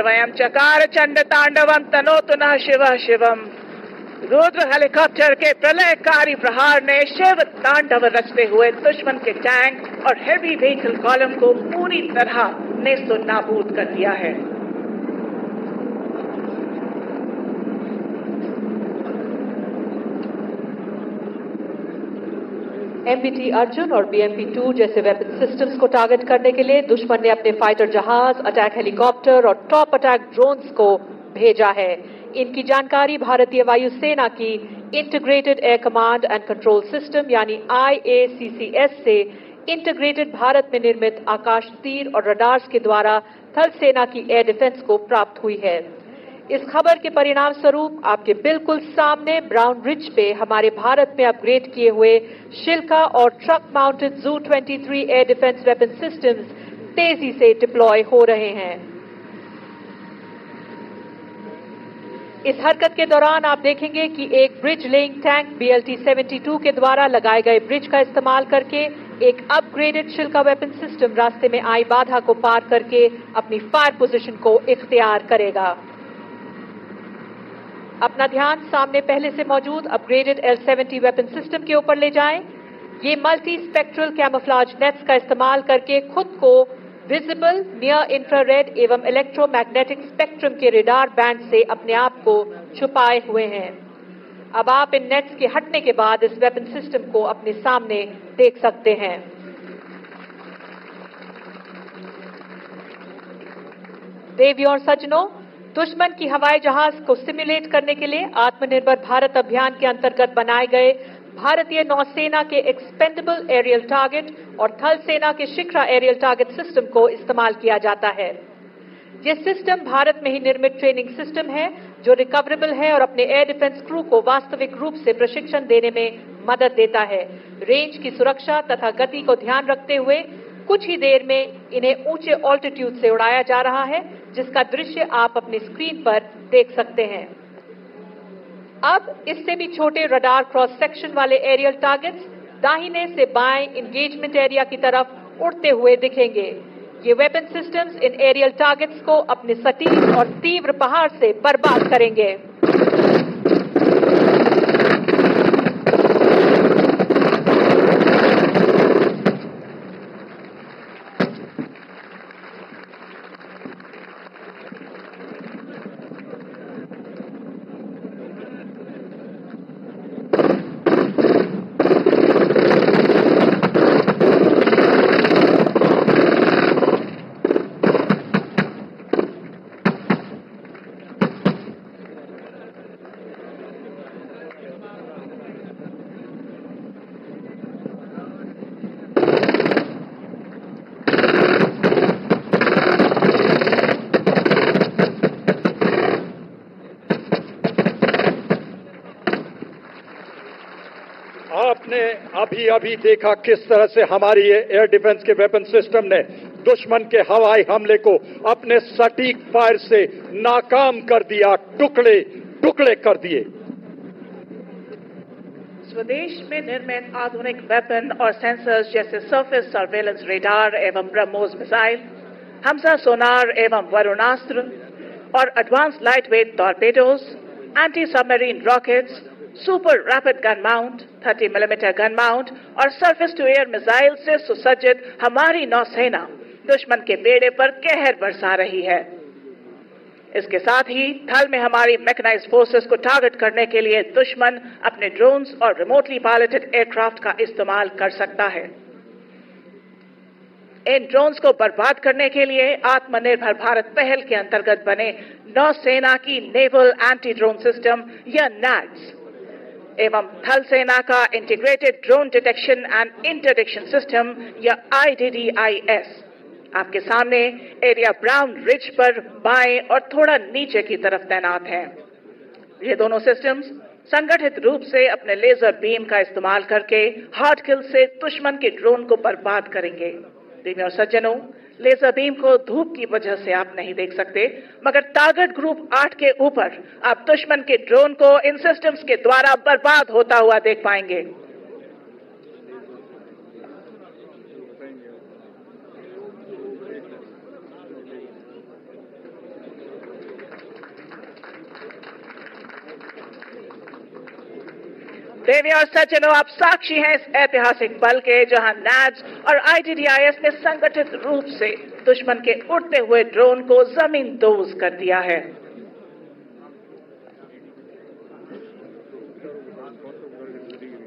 Speaker 4: वयम चकार चंड तांडवम तनोतु नः शिवः शिवम। रुद्र हेलीकॉप्टर के प्रलयकारी प्रहार ने शिव तांडव रचते हुए दुश्मन के टैंक और हेवी व्हीकल कॉलम को पूरी तरह नेस्तो नाबूद कर दिया है।
Speaker 6: एमबीटी अर्जुन और BMP-2 जैसे वेपन सिस्टम्स को टारगेट करने के लिए दुश्मन ने अपने फाइटर जहाज, अटैक हेलीकॉप्टर और टॉप अटैक ड्रोन्स को भेजा है। इनकी जानकारी भारतीय वायुसेना की integrated air command and control system यानी IACCS से इंटीग्रेटेड भारत में निर्मित आकाश तीर और रडार्स के द्वारा थल सेना की एयर डिफेंस को प्राप्त हुई है। इस खबर के परिणाम स्वरूप आपके बिल्कुल सामने ब्राउन रिज पे हमारे भारत में अपग्रेड किए हुए शिल्का और truck mounted ZU-23 air defence weapon systems तेजी से डिप्लॉय हो रहे हैं। इस हरकत के दौरान आप देखेंगे कि एक ब्रिज लेइंग टैंक BLT-72 के द्वारा लगाए गए ब्रिज का इस्तेमाल करके एक अपग्रेडेड शिल्का वेपन सिस्टम रास्ते में आई बाधा को पार करके अपनी फायर पोजीशन को इख्तियार करेगा। अपना ध्यान सामने पहले से मौजूद अपग्रेडेड L-70 वेपन सिस्टम के ऊपर ले जाएं। ये मल्टी स्पेक्ट्रल कैमोफ्लेज नेट्स का इस्तेमाल करके खुद को विजिबल नियर इंफ्रारेड एवं इलेक्ट्रोमैग्नेटिक स्पेक्ट्रम के रेडार बैंड से अपने आप को छुपाए हुए हैं। अब आप इन नेट्स के हटने के बाद इस वेपन सिस्टम को अपने सामने देख सकते हैं। देवियों और सज्जनों, दुश्मन की हवाई जहाज को सिमुलेट करने के लिए आत्मनिर्भर भारत अभियान के अंतर्गत बनाए गए भारतीय नौसेना के एक्सपेंडेबल एरियल टारगेट और थल सेना के शिखरा एरियल टारगेट सिस्टम को इस्तेमाल किया जाता है। यह सिस्टम भारत में ही निर्मित ट्रेनिंग सिस्टम है जो रिकवरेबल है और अपने एयर डिफेंस क्रू को वास्तविक रूप से प्रशिक्षण देने में मदद देता है। रेंज की सुरक्षा तथा गति को ध्यान रखते हुए कुछ ही देर में इन्हें ऊंचे ऑल्टीट्यूड से उड़ाया जा रहा है, जिसका दृश्य आप अपनी स्क्रीन पर देख सकते हैं। अब इससे भी छोटे रडार क्रॉस सेक्शन वाले एरियल टारगेट्स दाहिने से बाएं इंगेजमेंट एरिया की तरफ उड़ते हुए दिखेंगे। ये वेपन सिस्टम्स इन एरियल टारगेट्स को अपने सटीक और तीव्र पहाड़ से बर्बाद करेंगे।
Speaker 5: आपने अभी देखा किस तरह से हमारी ये एयर डिफेंस के वेपन सिस्टम ने दुश्मन के हवाई हमले को अपने सटीक फायर से नाकाम कर दिया, टुकड़े टुकड़े कर दिए।
Speaker 4: स्वदेश में निर्मित आधुनिक वेपन और सेंसर्स जैसे सरफेस सर्वेलेंस रेडार एवं ब्रह्मोस मिसाइल, हमसा सोनार एवं वरुणास्त्र और advance lightweight torpedoes, anti submarine rockets, super rapid gun mount, 30 millimetre gun mount और सरफेस टू एयर मिसाइल से सुसज्जित हमारी नौसेना दुश्मन के बेड़े पर कहर बरसा रही है। इसके साथ ही थल में हमारी मैकेनाइज्ड फोर्सेस को टारगेट करने के लिए दुश्मन अपने ड्रोन्स और रिमोटली पायलटेड एयरक्राफ्ट का इस्तेमाल कर सकता है। इन ड्रोन्स को बर्बाद करने के लिए आत्मनिर्भर भारत पहल के अंतर्गत बने नौसेना की नेवल एंटी ड्रोन सिस्टम या NADS एवं थल सेना का integrated drone detection and interdiction system या IDDIS आपके सामने एरिया ब्राउन रिज पर बाएं और थोड़ा नीचे की तरफ तैनात हैं। ये दोनों सिस्टम्स संगठित रूप से अपने लेजर बीम का इस्तेमाल करके हार्ड किल से दुश्मन के ड्रोन को बर्बाद करेंगे। देवियों और सज्जनों, लेजर बीम को धूप की वजह से आप नहीं देख सकते, मगर टारगेट ग्रुप 8 के ऊपर आप दुश्मन के ड्रोन को इन सिस्टम्स के द्वारा बर्बाद होता हुआ देख पाएंगे। देवियों और सज्जनों, आप साक्षी हैं इस ऐतिहासिक पल के जहां NADS और IDDIS ने संगठित रूप से दुश्मन के उड़ते हुए ड्रोन को जमींदोज कर दिया है।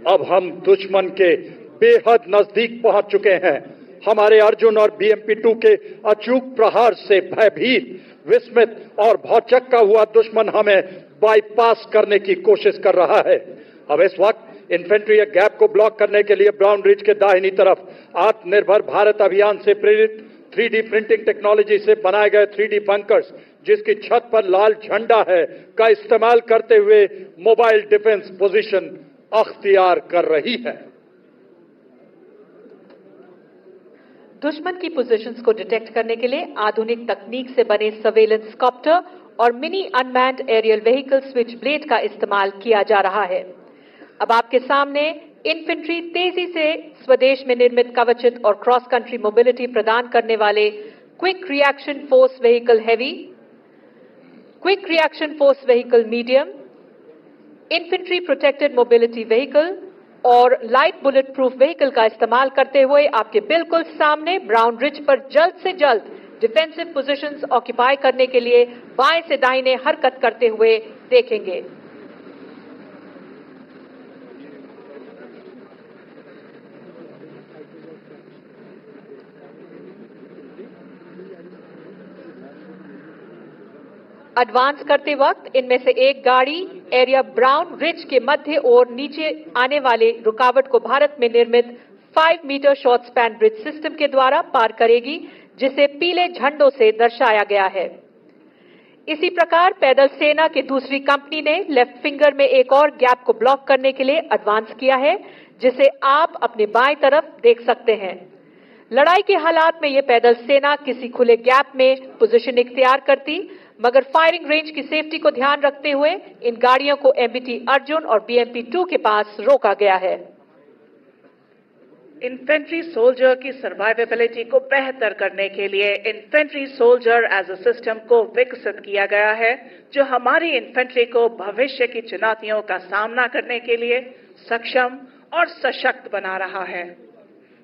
Speaker 5: अब हम दुश्मन के बेहद नजदीक पहुंच चुके हैं। हमारे अर्जुन और BMP-2 के अचूक प्रहार से भयभीत, विस्मित और भौचक्का हुआ दुश्मन हमें बाईपास करने की कोशिश कर रहा है। अब इस वक्त इन्फेंट्री गैप को ब्लॉक करने के लिए ब्राउन रिज के दाहिनी तरफ आत्मनिर्भर भारत अभियान से प्रेरित 3D प्रिंटिंग टेक्नोलॉजी से बनाए गए 3D बंकर्स, जिसकी छत पर लाल झंडा है, का इस्तेमाल करते हुए मोबाइल डिफेंस पोजीशन अख्तियार कर रही है।
Speaker 6: दुश्मन की पोजीशंस को डिटेक्ट करने के लिए आधुनिक तकनीक से बने सर्वेलेंस कॉप्टर और mini unmanned aerial vehicle Switchblade का इस्तेमाल किया जा रहा है। अब आपके सामने इन्फेंट्री तेजी से स्वदेश में निर्मित कवचित और क्रॉस कंट्री मोबिलिटी प्रदान करने वाले quick reaction force vehicle heavy, quick reaction force vehicle medium, infantry protected mobility vehicle और लाइट बुलेट प्रूफ व्हीकल का इस्तेमाल करते हुए आपके बिल्कुल सामने ब्राउन रिज पर जल्द से जल्द डिफेंसिव पोजीशंस ऑक्यूपाई करने के लिए बाएं से दाहिने हरकत करते हुए देखेंगे। एडवांस करते वक्त इनमें से एक गाड़ी एरिया ब्राउन रिज के मध्य और नीचे आने वाले रुकावट को भारत में निर्मित 5 metre short span bridge system के द्वारा पार करेगी, जिसे पीले झंडों से दर्शाया गया है। इसी प्रकार पैदल सेना की दूसरी कंपनी ने लेफ्ट फिंगर में एक और गैप को ब्लॉक करने के लिए एडवांस किया है, जिसे आप अपने बाएं तरफ देख सकते हैं। लड़ाई के हालात में यह पैदल सेना किसी खुले गैप में पोजीशन इख्तियार करती, मगर फायरिंग रेंज की सेफ्टी को ध्यान रखते हुए इन गाड़ियों को एमबीटी अर्जुन और बीएमपी 2 के पास रोका गया है।
Speaker 4: इन्फेंट्री सोल्जर की सर्वाइवेबिलिटी को बेहतर करने के लिए infantry soldier as a system को विकसित किया गया है, जो हमारी इन्फेंट्री को भविष्य की चुनौतियों का सामना करने के लिए सक्षम और सशक्त बना रहा है।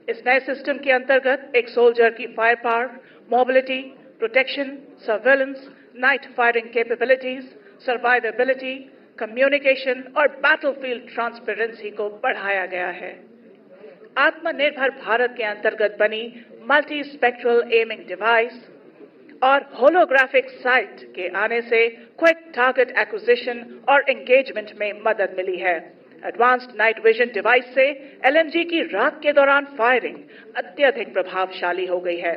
Speaker 4: इस नए सिस्टम के अंतर्गत एक सोल्जर की fire power, mobility, protection, surveillance, night firing capabilities, survivability, communication और बैटलफील्ड ट्रांसपेरेंसी को बढ़ाया गया है। आत्मनिर्भर भारत के अंतर्गत बनी मल्टी स्पेक्ट्रल एमिंग डिवाइस और होलोग्राफिक साइट के आने से क्विक टारगेट एक्विजिशन और एंगेजमेंट में मदद मिली है। एडवांस्ड नाइट विजन डिवाइस से एलएमजी की रात के दौरान फायरिंग अत्यधिक प्रभावशाली हो गई है।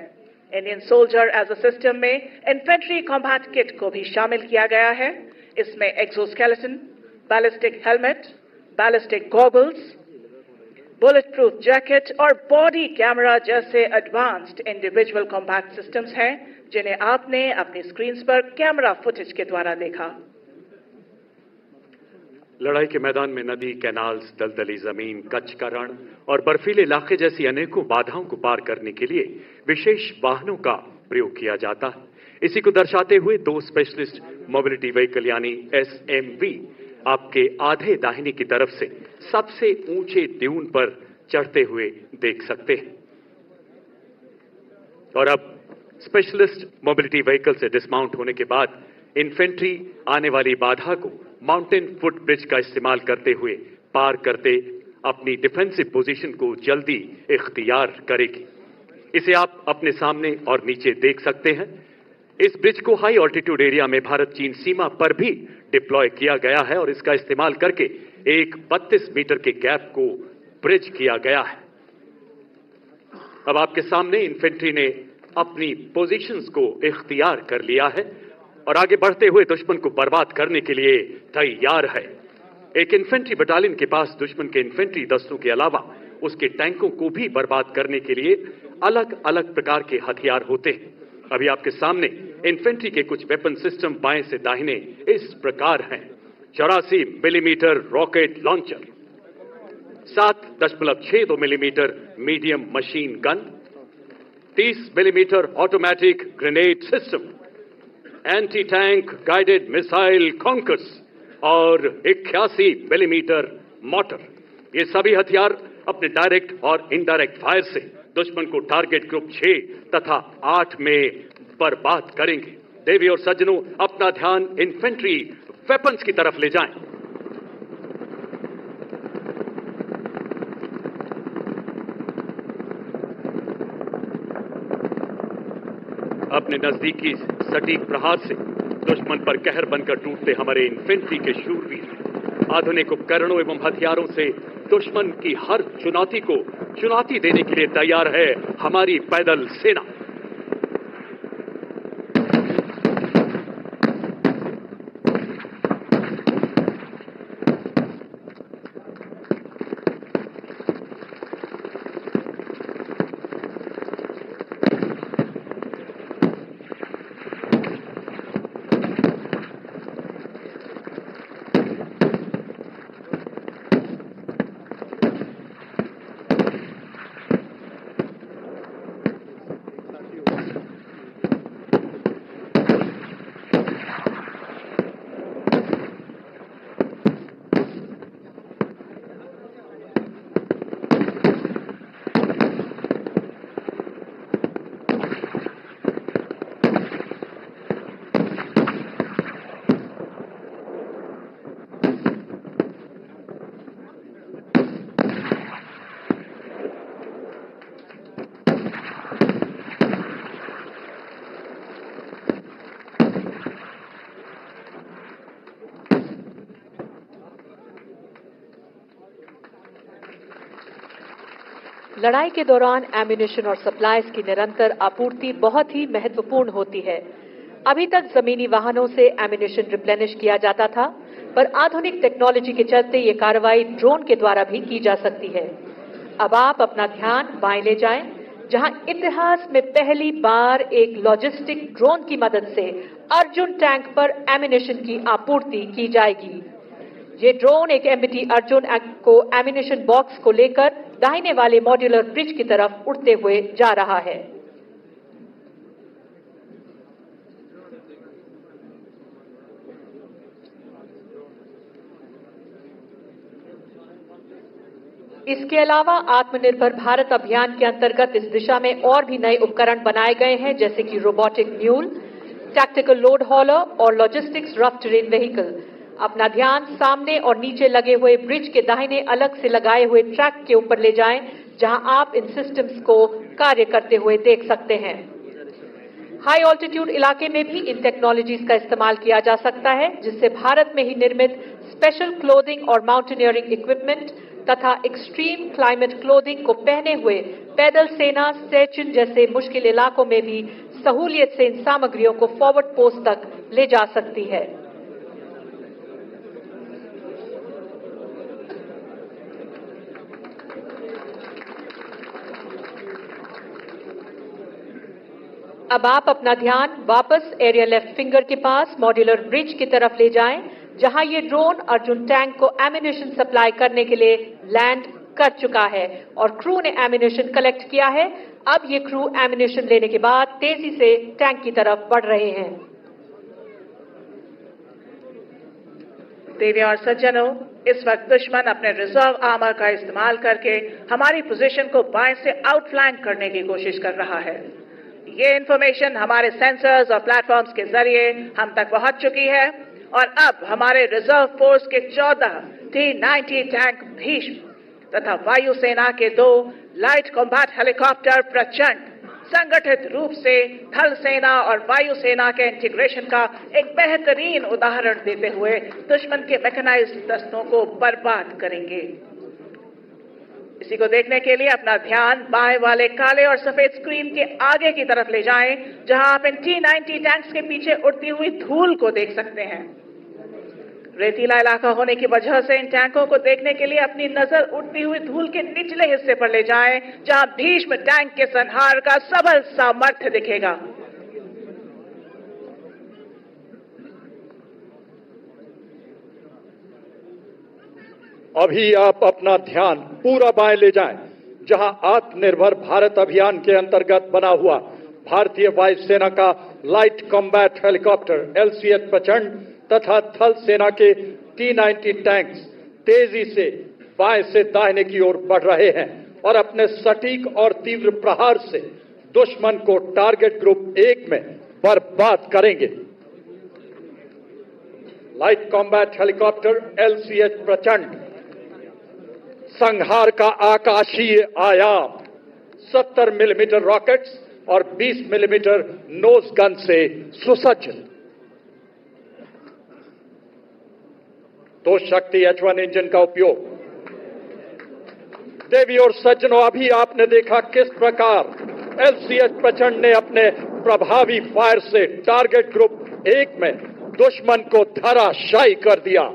Speaker 4: Indian soldier as a system में इन्फेंट्री कॉम्बैट किट को भी शामिल किया गया है। इसमें exoskeleton, ballistic helmet, ballistic goggles, bulletproof jacket और बॉडी कैमरा जैसे एडवांस्ड इंडिविजुअल कॉम्बैट सिस्टम्स हैं, जिन्हें आपने अपनी स्क्रीन पर कैमरा फुटेज के द्वारा देखा।
Speaker 2: लड़ाई के मैदान में नदी, कैनाल्स, दलदली जमीन, कच्छ का रण और बर्फीले इलाके जैसी अनेकों बाधाओं को पार करने के लिए विशेष वाहनों का प्रयोग किया जाता है। इसी को दर्शाते हुए 2 स्पेशलिस्ट मोबिलिटी व्हीकल यानी एसएमवी आपके आधे दाहिने की तरफ से सबसे ऊंचे ड्यून पर चढ़ते हुए देख सकते हैं। और अब स्पेशलिस्ट मोबिलिटी व्हीकल से डिसमाउंट होने के बाद इन्फेंट्री आने वाली बाधा को माउंटेन फुट ब्रिज का इस्तेमाल करते हुए पार करते अपनी डिफेंसिव पोजीशन को जल्दी इख्तियार करेगी। इसे आप अपने सामने और नीचे देख सकते हैं। इस ब्रिज को हाई ऑल्टीट्यूड एरिया में भारत चीन सीमा पर भी डिप्लॉय किया गया है और इसका इस्तेमाल करके एक 32 मीटर के गैप को ब्रिज किया गया है। अब आपके सामने इन्फेंट्री ने अपनी पोजीशंस को इख्तियार कर लिया है और आगे बढ़ते हुए दुश्मन को बर्बाद करने के लिए तैयार है। एक इन्फेंट्री बटालियन के पास दुश्मन के इन्फेंट्री दस्तों के अलावा उसके टैंकों को भी बर्बाद करने के लिए अलग अलग प्रकार के हथियार होते हैं। अभी आपके सामने इन्फेंट्री के कुछ वेपन सिस्टम बाएं से दाहिने इस प्रकार हैं। 84 millimetre rocket launcher, 7.62 millimetre medium machine gun, 30 millimetre automatic grenade system, anti tank guided missile conquers और 81 मिलीमीटर मोटर। ये सभी हथियार अपने डायरेक्ट और इनडायरेक्ट फायर से दुश्मन को टारगेट ग्रुप 6 तथा 8 में बर्बाद करेंगे। देवी और सज्जनों, अपना ध्यान इन्फेंट्री वेपन्स की तरफ ले जाएं। अपने नजदीकी सटीक प्रहार से दुश्मन पर कहर बनकर टूटते हमारे इन्फेंट्री के शूरवीर आधुनिक उपकरणों एवं हथियारों से दुश्मन की हर चुनौती को चुनौती देने के लिए तैयार है हमारी पैदल सेना।
Speaker 6: लड़ाई के दौरान एम्यूनिशन और सप्लाईज की निरंतर आपूर्ति बहुत ही महत्वपूर्ण होती है। अभी तक जमीनी वाहनों से एम्यूनिशन रिप्लेनिश किया जाता था, पर आधुनिक टेक्नोलॉजी के चलते ये कार्रवाई ड्रोन के द्वारा भी की जा सकती है। अब आप अपना ध्यान बाएं ले जाएं, जहां इतिहास में पहली बार एक लॉजिस्टिक ड्रोन की मदद से अर्जुन टैंक पर एम्यूनिशन की आपूर्ति की जाएगी। ये ड्रोन एक एमबीटी अर्जुन को एम्यूनिशन बॉक्स को लेकर दाहिने वाले मॉड्यूलर ब्रिज की तरफ उड़ते हुए जा रहा है। इसके अलावा आत्मनिर्भर भारत अभियान के अंतर्गत इस दिशा में और भी नए उपकरण बनाए गए हैं, जैसे कि रोबोटिक म्यूल, टैक्टिकल लोड हॉलर और लॉजिस्टिक्स रफ टेरेन व्हीकल। अपना ध्यान सामने और नीचे लगे हुए ब्रिज के दाहिने अलग से लगाए हुए ट्रैक के ऊपर ले जाएं, जहां आप इन सिस्टम्स को कार्य करते हुए देख सकते हैं। हाई ऑल्टीट्यूड इलाके में भी इन टेक्नोलॉजीज का इस्तेमाल किया जा सकता है, जिससे भारत में ही निर्मित स्पेशल क्लोथिंग और माउंटेनियरिंग इक्विपमेंट तथा एक्सट्रीम क्लाइमेट क्लोथिंग को पहने हुए पैदल सेना सियाचिन जैसे मुश्किल इलाकों में भी सहूलियत से इन सामग्रियों को फॉरवर्ड पोस्ट तक ले जा सकती है। अब आप अपना ध्यान वापस एरिया लेफ्ट फिंगर के पास मॉड्यूलर ब्रिज की तरफ ले जाएं, जहां ये ड्रोन अर्जुन टैंक को एम्यूनिशन सप्लाई करने के लिए लैंड कर चुका है और क्रू ने एम्यूनिशन कलेक्ट किया है। अब ये क्रू एम्यूनिशन लेने के बाद तेजी से टैंक की तरफ बढ़ रहे हैं।
Speaker 4: देवी और सज्जनों, इस वक्त दुश्मन अपने रिजर्व आर्मर का इस्तेमाल करके हमारी पोजीशन को बाएं से आउटफ्लैंक करने की कोशिश कर रहा है। ये इंफॉर्मेशन हमारे सेंसर्स और प्लेटफॉर्म्स के जरिए हम तक पहुंच चुकी है और अब हमारे रिजर्व फोर्स के 14 T-90 टैंक भीष्म तथा वायुसेना के 2 लाइट कॉम्बैट हेलीकॉप्टर प्रचंड संगठित रूप से थल सेना और वायुसेना के इंटीग्रेशन का एक बेहतरीन उदाहरण देते हुए दुश्मन के मैकेनाइज्ड दस्तों को बर्बाद करेंगे। इसी को देखने के लिए अपना ध्यान बाएं वाले काले और सफेद स्क्रीन के आगे की तरफ ले जाएं, जहां आप इन T-90 टैंक्स के पीछे उड़ती हुई धूल को देख सकते हैं। रेतीला इलाका होने की वजह से इन टैंकों को देखने के लिए अपनी नजर उड़ती हुई धूल के निचले हिस्से पर ले जाएं, जहां भीष्म टैंक के संहार का सबल सामर्थ्य दिखेगा।
Speaker 5: अभी आप अपना ध्यान पूरा बाएं ले जाएं, जहां आत्मनिर्भर भारत अभियान के अंतर्गत बना हुआ भारतीय वायुसेना का लाइट कॉम्बैट हेलीकॉप्टर LCH प्रचंड तथा थल सेना के T-90 टैंक्स तेजी से बाएं से दाहिने की ओर बढ़ रहे हैं और अपने सटीक और तीव्र प्रहार से दुश्मन को टारगेट ग्रुप 1 में बर्बाद करेंगे। लाइट कॉम्बैट हेलीकॉप्टर LCH प्रचंड संहार का आकाशीय आयाम 70 मिलीमीटर रॉकेट्स और 20 मिलीमीटर नोज गन से सुसज्जित। 2 शक्ति H1 इंजन का उपयोग। देवी और सज्जनों, अभी आपने देखा किस प्रकार LCH प्रचंड ने अपने प्रभावी फायर से टारगेट ग्रुप 1 में दुश्मन को धराशायी कर दिया।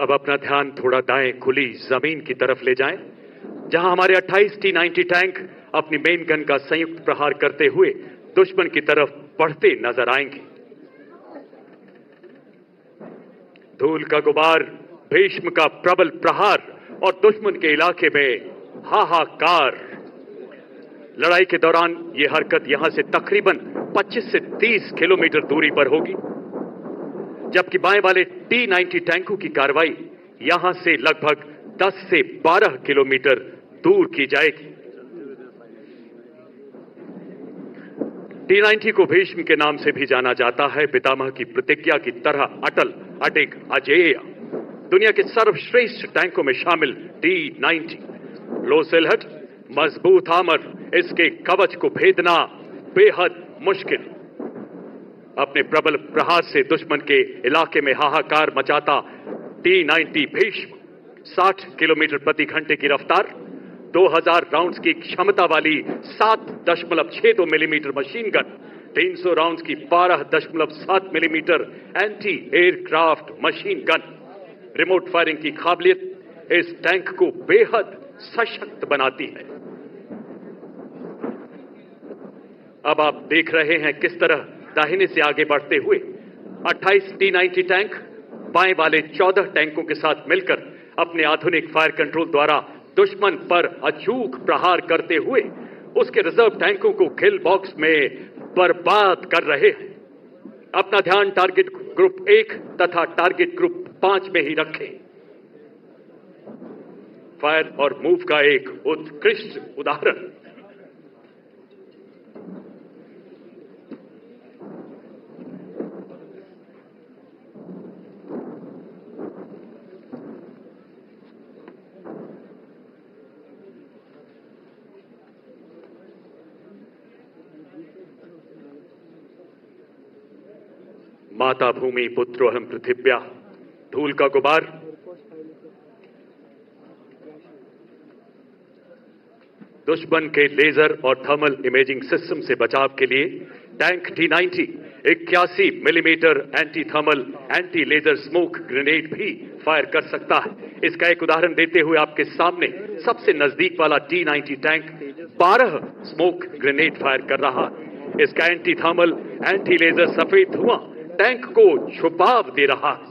Speaker 2: अब अपना ध्यान थोड़ा दाएं खुली जमीन की तरफ ले जाएं, जहां हमारे 28 T-90 टैंक अपनी मेन गन का संयुक्त प्रहार करते हुए दुश्मन की तरफ बढ़ते नजर आएंगे। धूल का गुबार, भीष्म का प्रबल प्रहार और दुश्मन के इलाके में हाहाकार। लड़ाई के दौरान यह हरकत यहां से तकरीबन 25 से 30 किलोमीटर दूरी पर होगी, जबकि बाएं वाले T-90 टैंकों की कार्रवाई यहां से लगभग 10 से 12 किलोमीटर दूर की जाएगी। T-90 को भीष्म के नाम से भी जाना जाता है। पितामह की प्रतिज्ञा की तरह अटल, अडिग, अजेय, दुनिया के सर्वश्रेष्ठ टैंकों में शामिल T-90 लो सिलहट, मजबूत आमर, इसके कवच को भेदना बेहद मुश्किल। अपने प्रबल प्रहार से दुश्मन के इलाके में हाहाकार मचाता T-90 भीष्म 60 किलोमीटर प्रति घंटे की रफ्तार, 2000 राउंड्स की क्षमता वाली 7.62 मिलीमीटर मशीन गन, 300 राउंड्स की 12.7 millimetre anti aircraft machine gun, remote firing की काबिलियत इस टैंक को बेहद सशक्त बनाती है। अब आप देख रहे हैं किस तरह दाहिने से आगे बढ़ते हुए 28 T-90 टैंक बाएं वाले 14 टैंकों के साथ मिलकर अपने आधुनिक फायर कंट्रोल द्वारा दुश्मन पर अचूक प्रहार करते हुए उसके रिजर्व टैंकों को किल बॉक्स में बर्बाद कर रहे हैं। अपना ध्यान टारगेट ग्रुप 1 तथा टारगेट ग्रुप 5 में ही रखें। फायर और मूव का एक उत्कृष्ट उदाहरण। माता भूमि पुत्रोहम पृथिव्या, धूल का गुबार, दुश्मन के लेजर और थर्मल इमेजिंग सिस्टम से बचाव के लिए tank T-90 81 millimetre anti thermal anti laser smoke grenade भी फायर कर सकता है। इसका एक उदाहरण देते हुए आपके सामने सबसे नजदीक वाला T-90 tank 12 smoke grenade fire कर रहा है। इसका एंटी थर्मल एंटी लेजर सफेद धुआं टैंक को छुपाव दे रहा है।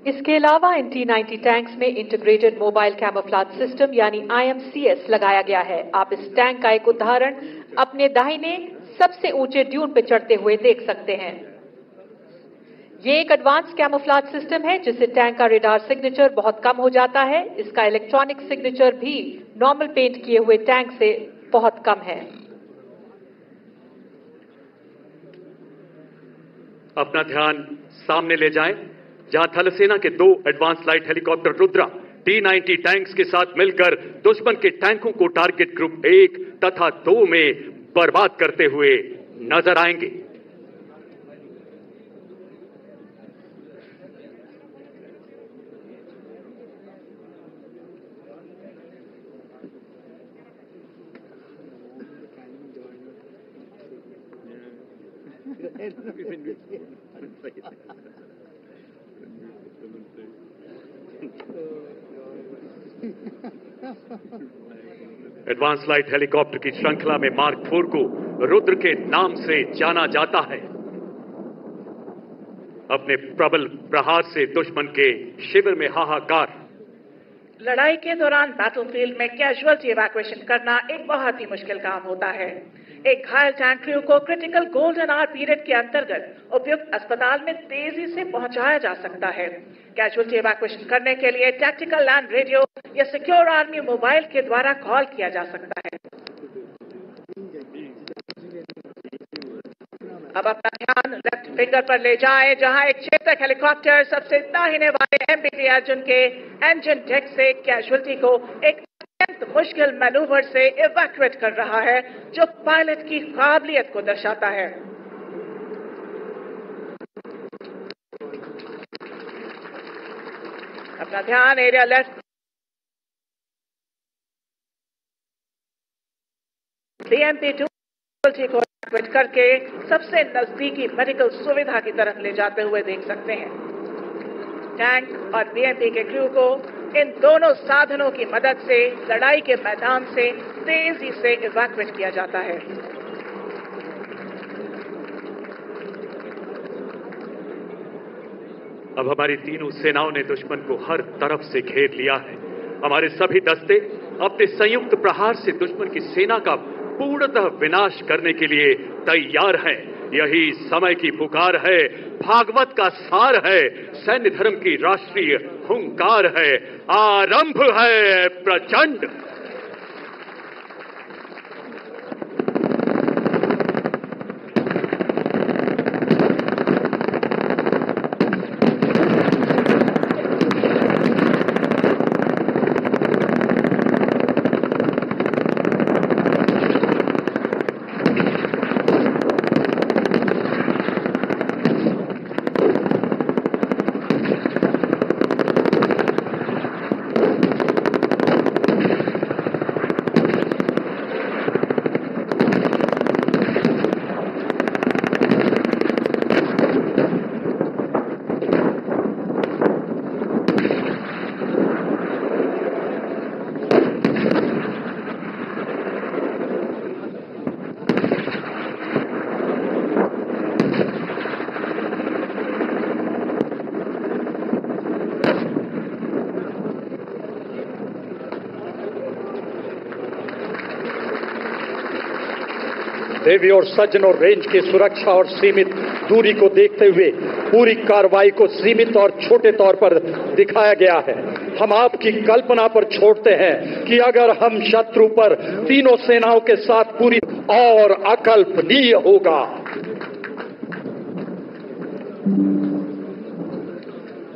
Speaker 6: इसके अलावा इन T-90 टैंक्स में इंटीग्रेटेड मोबाइल कैमोफ्लेज सिस्टम यानी IMCS लगाया गया है। आप इस टैंक का एक उदाहरण अपने दाहिने सबसे ऊंचे ड्यून पर चढ़ते हुए देख सकते हैं। ये एक एडवांस कैमोफ्लेज सिस्टम है जिससे टैंक का रेडार सिग्नेचर बहुत कम हो जाता है। इसका इलेक्ट्रॉनिक सिग्नेचर भी नॉर्मल पेंट किए हुए टैंक से बहुत कम है।
Speaker 2: अपना ध्यान सामने ले जाएं, जहां थल सेना के 2 advance light helicopter Rudra T-90 tanks के साथ मिलकर दुश्मन के टैंकों को टारगेट ग्रुप 1 तथा 2 में बर्बाद करते हुए नजर आएंगे। एडवांस लाइट हेलीकॉप्टर की श्रृंखला में मार्क 4 को रुद्र के नाम से जाना जाता है। अपने प्रबल प्रहार से दुश्मन के शिविर में हाहाकार।
Speaker 4: लड़ाई के दौरान बैटलफील्ड में कैजुअल्टी इवैक्यूएशन करना एक बहुत ही मुश्किल काम होता है। एक घायल टैंक क्रू को क्रिटिकल गोल्डन आवर पीरियड के अंतर्गत उपयुक्त अस्पताल में तेजी से पहुंचाया जा सकता है। कैजुअल्टी इवैक्यूएशन करने के लिए टैक्टिकल लैंड रेडियो या सिक्योर आर्मी मोबाइल के द्वारा कॉल किया जा सकता है। अब अपना ध्यान लेफ्ट फिंगर पर ले जाएं, जहां एक चेतक हेलीकॉप्टर सबसे दाहिने वाले MPT अर्जुन के इंजन डेक से कैजुअल्टी को एक अत्यंत मुश्किल मैनूवर से इवैक्यूएट कर रहा है, जो पायलट की काबिलियत को दर्शाता है। अपना ध्यान एरिया लेफ्ट BMP-2 को इवैक्यूएट करके सबसे नजदीकी मेडिकल सुविधा की तरफ ले जाते हुए देख सकते हैं। टैंक और BMP के क्रू को इन दोनों साधनों की मदद से लड़ाई के मैदान से तेजी से इवैक्यूएट किया जाता है।
Speaker 2: अब हमारी तीनों सेनाओं ने दुश्मन को हर तरफ से घेर लिया है। हमारे सभी दस्ते अपने संयुक्त प्रहार से दुश्मन की सेना का पूर्णतः विनाश करने के लिए तैयार हैं। यही समय की पुकार है, भागवत का सार है, सैन्य धर्म की राष्ट्रीय हुंकार है। आरंभ है प्रचंड।
Speaker 5: देवी और सज्जनों, रेंज की सुरक्षा और सीमित दूरी को देखते हुए पूरी कार्रवाई को सीमित और छोटे तौर पर दिखाया गया है। हम आपकी कल्पना पर छोड़ते हैं कि अगर हम शत्रु पर तीनों सेनाओं के साथ पूरी और अकल्पनीय होगा।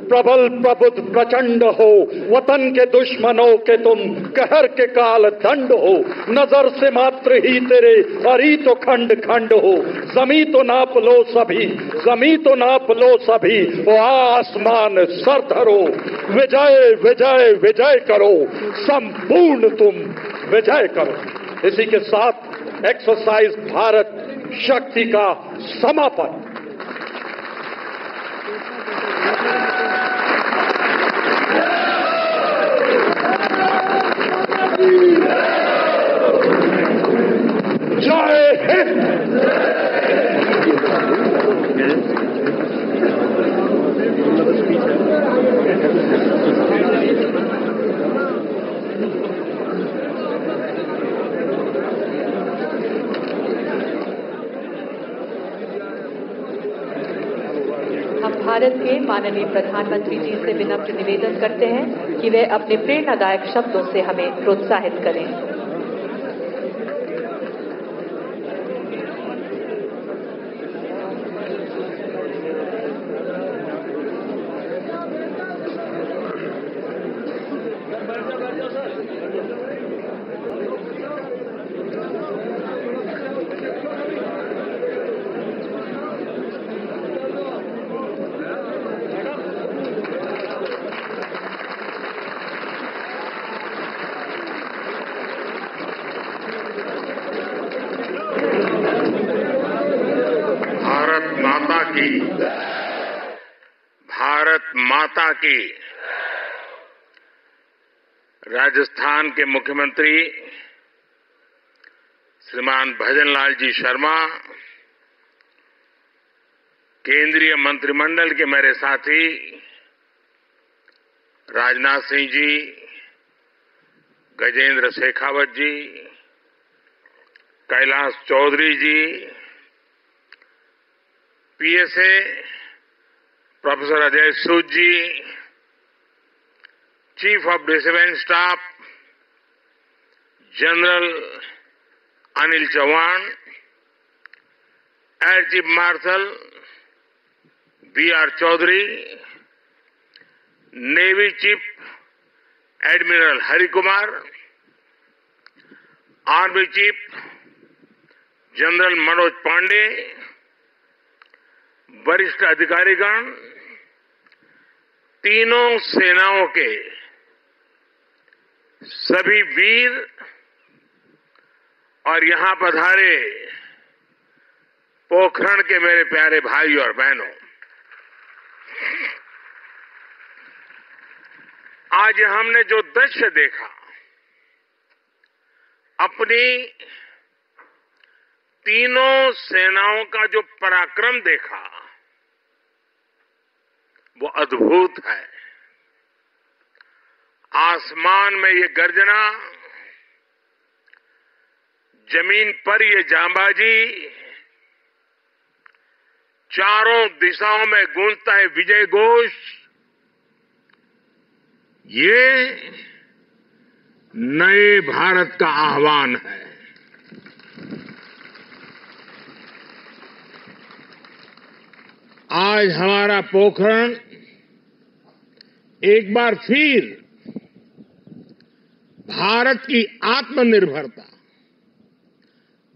Speaker 5: प्रबल प्रबुद्ध प्रचंड हो, वतन के दुश्मनों के तुम कहर के काल दंड हो। नजर से मात्र ही तेरे अरी तो खंड खंड हो। जमी तो नाप लो सभी, जमी तो नाप लो सभी, वो आसमान सर धरो। विजय विजय विजय करो, संपूर्ण तुम विजय करो। इसी के साथ एक्सरसाइज भारत शक्ति का समापन। जय हिंद।
Speaker 6: हम भारत के माननीय प्रधानमंत्री जी से विनम्र निवेदन करते हैं कि वे अपने प्रेरणादायक शब्दों से हमें प्रोत्साहित करें।
Speaker 7: भारत माता की। राजस्थान के मुख्यमंत्री श्रीमान भजनलाल जी शर्मा, केंद्रीय मंत्रिमंडल के मेरे साथी Rajnath Singh ji, Gajendra Shekhawat ji, Kailash Choudhary ji, PSA professor Ajay Sood ji, chief of defence staff general Anil Chauhan, air chief marshal BR Chaudhari, navy chief admiral Hari Kumar, army chief general Manoj Pande, वरिष्ठ अधिकारीगण, तीनों सेनाओं के सभी वीर और यहां पधारे पोखरण के मेरे प्यारे भाई और बहनों, आज हमने जो दृश्य देखा, अपनी तीनों सेनाओं का जो पराक्रम देखा, वो अद्भुत है। आसमान में ये गर्जना, जमीन पर ये जांबाजी, चारों दिशाओं में गूंजता है विजय घोष। ये नए भारत का आह्वान है। आज हमारा पोखरण एक बार फिर भारत की आत्मनिर्भरता,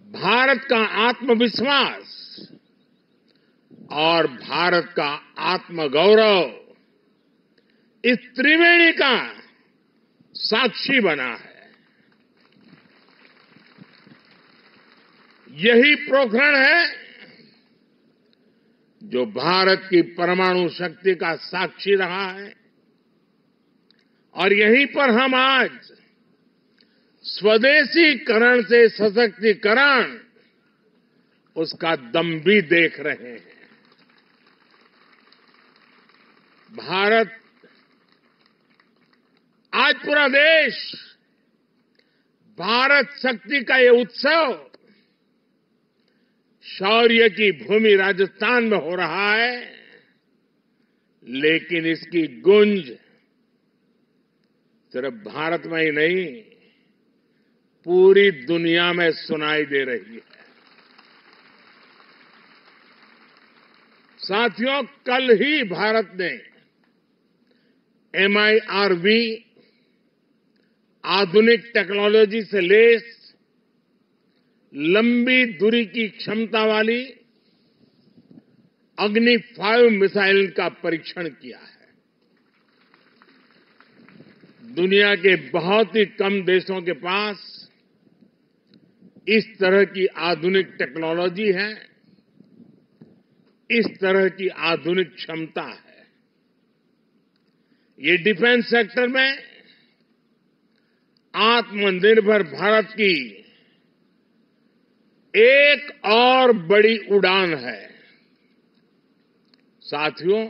Speaker 7: भारत का आत्मविश्वास और भारत का आत्मगौरव, इस त्रिवेणी का साक्षी बना है। यही पोखरण है जो भारत की परमाणु शक्ति का साक्षी रहा है, और यहीं पर हम आज स्वदेशीकरण से सशक्तिकरण, उसका दम भी देख रहे हैं। भारत, आज पूरा देश भारत शक्ति का ये उत्सव शौर्य की भूमि राजस्थान में हो रहा है, लेकिन इसकी गूंज सिर्फ भारत में ही नहीं, पूरी दुनिया में सुनाई दे रही है। साथियों, कल ही भारत ने MIRV आधुनिक टेक्नोलॉजी से लैस लंबी दूरी की क्षमता वाली अग्नि 5 मिसाइल का परीक्षण किया है। दुनिया के बहुत ही कम देशों के पास इस तरह की आधुनिक टेक्नोलॉजी है, इस तरह की आधुनिक क्षमता है। ये डिफेंस सेक्टर में आत्मनिर्भर भारत की एक और बड़ी उड़ान है। साथियों,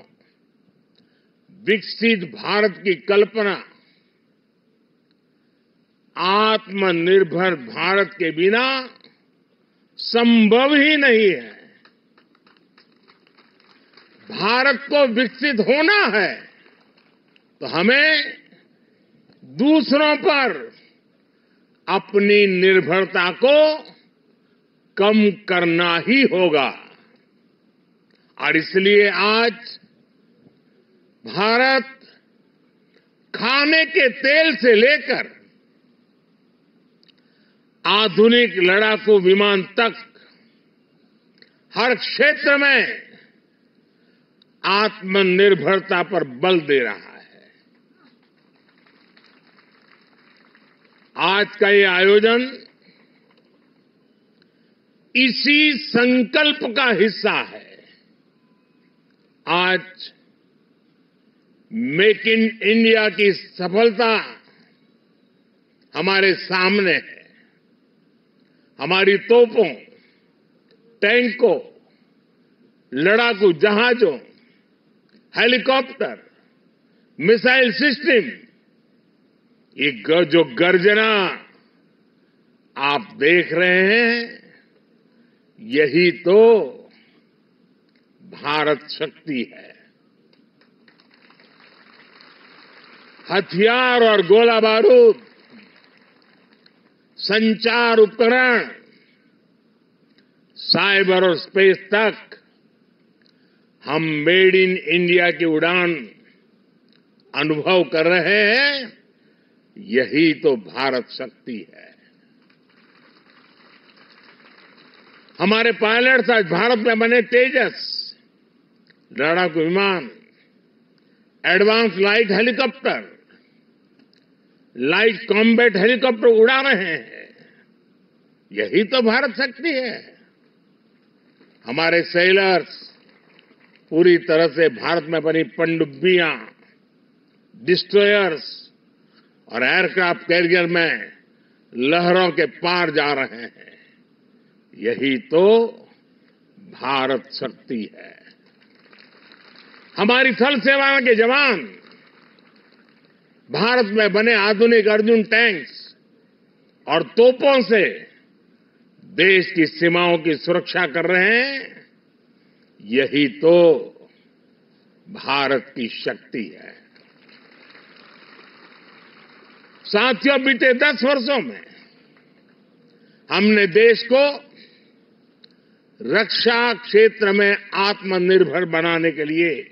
Speaker 7: विकसित भारत की कल्पना आत्मनिर्भर भारत के बिना संभव ही नहीं है। भारत को विकसित होना है तो हमें दूसरों पर अपनी निर्भरता को कम करना ही होगा, और इसलिए आज भारत खाने के तेल से लेकर आधुनिक लड़ाकू विमान तक हर क्षेत्र में आत्मनिर्भरता पर बल दे रहा है। आज का ये आयोजन इसी संकल्प का हिस्सा है। आज मेक इन इंडिया की सफलता हमारे सामने है। हमारी तोपों, टैंकों, लड़ाकू जहाजों, हेलीकॉप्टर, मिसाइल सिस्टम, ये जो गर्जना आप देख रहे हैं, यही तो भारत शक्ति है। हथियार और गोला बारूद, संचार उपकरण, साइबर और स्पेस तक हम मेड इन इंडिया की उड़ान अनुभव कर रहे हैं। यही तो भारत शक्ति है। हमारे पायलट्स आज भारत में बने तेजस लड़ाकू विमान, advance light helicopter, light combat helicopter उड़ा रहे हैं। यही तो भारत शक्ति है। हमारे सेलर्स पूरी तरह से भारत में बनी पनडुब्बियां, डिस्ट्रॉयर्स और एयरक्राफ्ट कैरियर में लहरों के पार जा रहे हैं। यही तो भारत शक्ति है। हमारी थल सेना के जवान भारत में बने आधुनिक अर्जुन टैंक्स और तोपों से देश की सीमाओं की सुरक्षा कर रहे हैं। यही तो भारत की शक्ति है। साथियों, बीते 10 वर्षों में हमने देश को रक्षा क्षेत्र में आत्मनिर्भर बनाने के लिए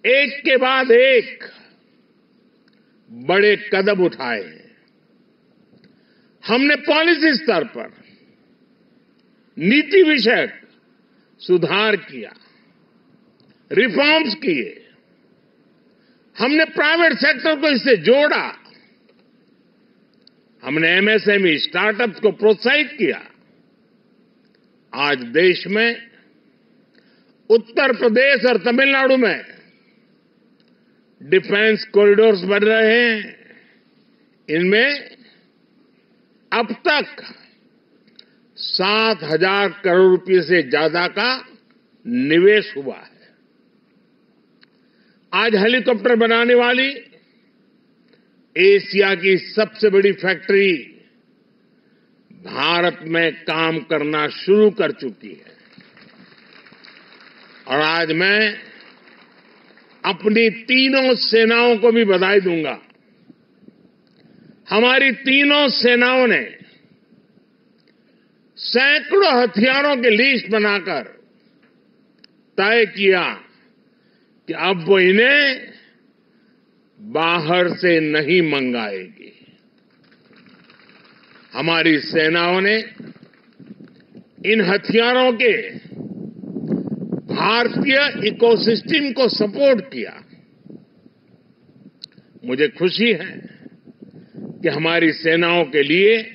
Speaker 7: एक के बाद एक बड़े कदम उठाए हैं। हमने पॉलिसी स्तर पर नीति विषयक सुधार किया, रिफॉर्म्स किए, हमने प्राइवेट सेक्टर को इससे जोड़ा, हमने एमएसएमई स्टार्टअप्स को प्रोत्साहित किया। आज देश में उत्तर प्रदेश और तमिलनाडु में डिफेंस कॉरिडोर्स बन रहे हैं। इनमें अब तक 7,000 करोड़ रुपए से ज्यादा का निवेश हुआ है। आज हेलीकॉप्टर बनाने वाली एशिया की सबसे बड़ी फैक्ट्री भारत में काम करना शुरू कर चुकी है। और आज मैं अपनी तीनों सेनाओं को भी बधाई दूंगा। हमारी तीनों सेनाओं ने सैकड़ों हथियारों की लिस्ट बनाकर तय किया कि अब वो इन्हें बाहर से नहीं मंगाएगी। हमारी सेनाओं ने इन हथियारों के भारतीय इकोसिस्टम को सपोर्ट किया। मुझे खुशी है कि हमारी सेनाओं के लिए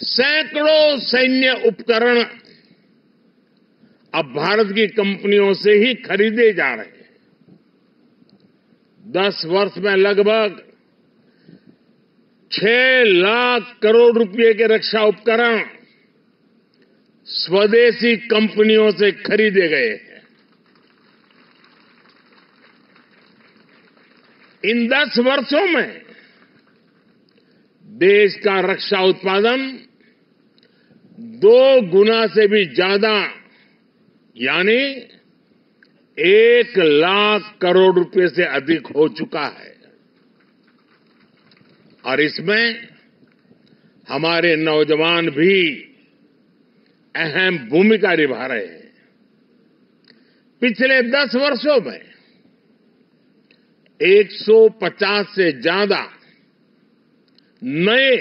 Speaker 7: सैकड़ों सैन्य उपकरण अब भारत की कंपनियों से ही खरीदे जा रहे हैं। 10 वर्ष में लगभग 6 लाख करोड़ रुपए के रक्षा उपकरण स्वदेशी कंपनियों से खरीदे गए हैं। इन 10 वर्षों में देश का रक्षा उत्पादन 2 गुना से भी ज्यादा यानी 1 लाख करोड़ रुपए से अधिक हो चुका है। और इसमें हमारे नौजवान भी अहम भूमिका निभा रहे हैं। पिछले 10 वर्षों में 150 से ज्यादा नए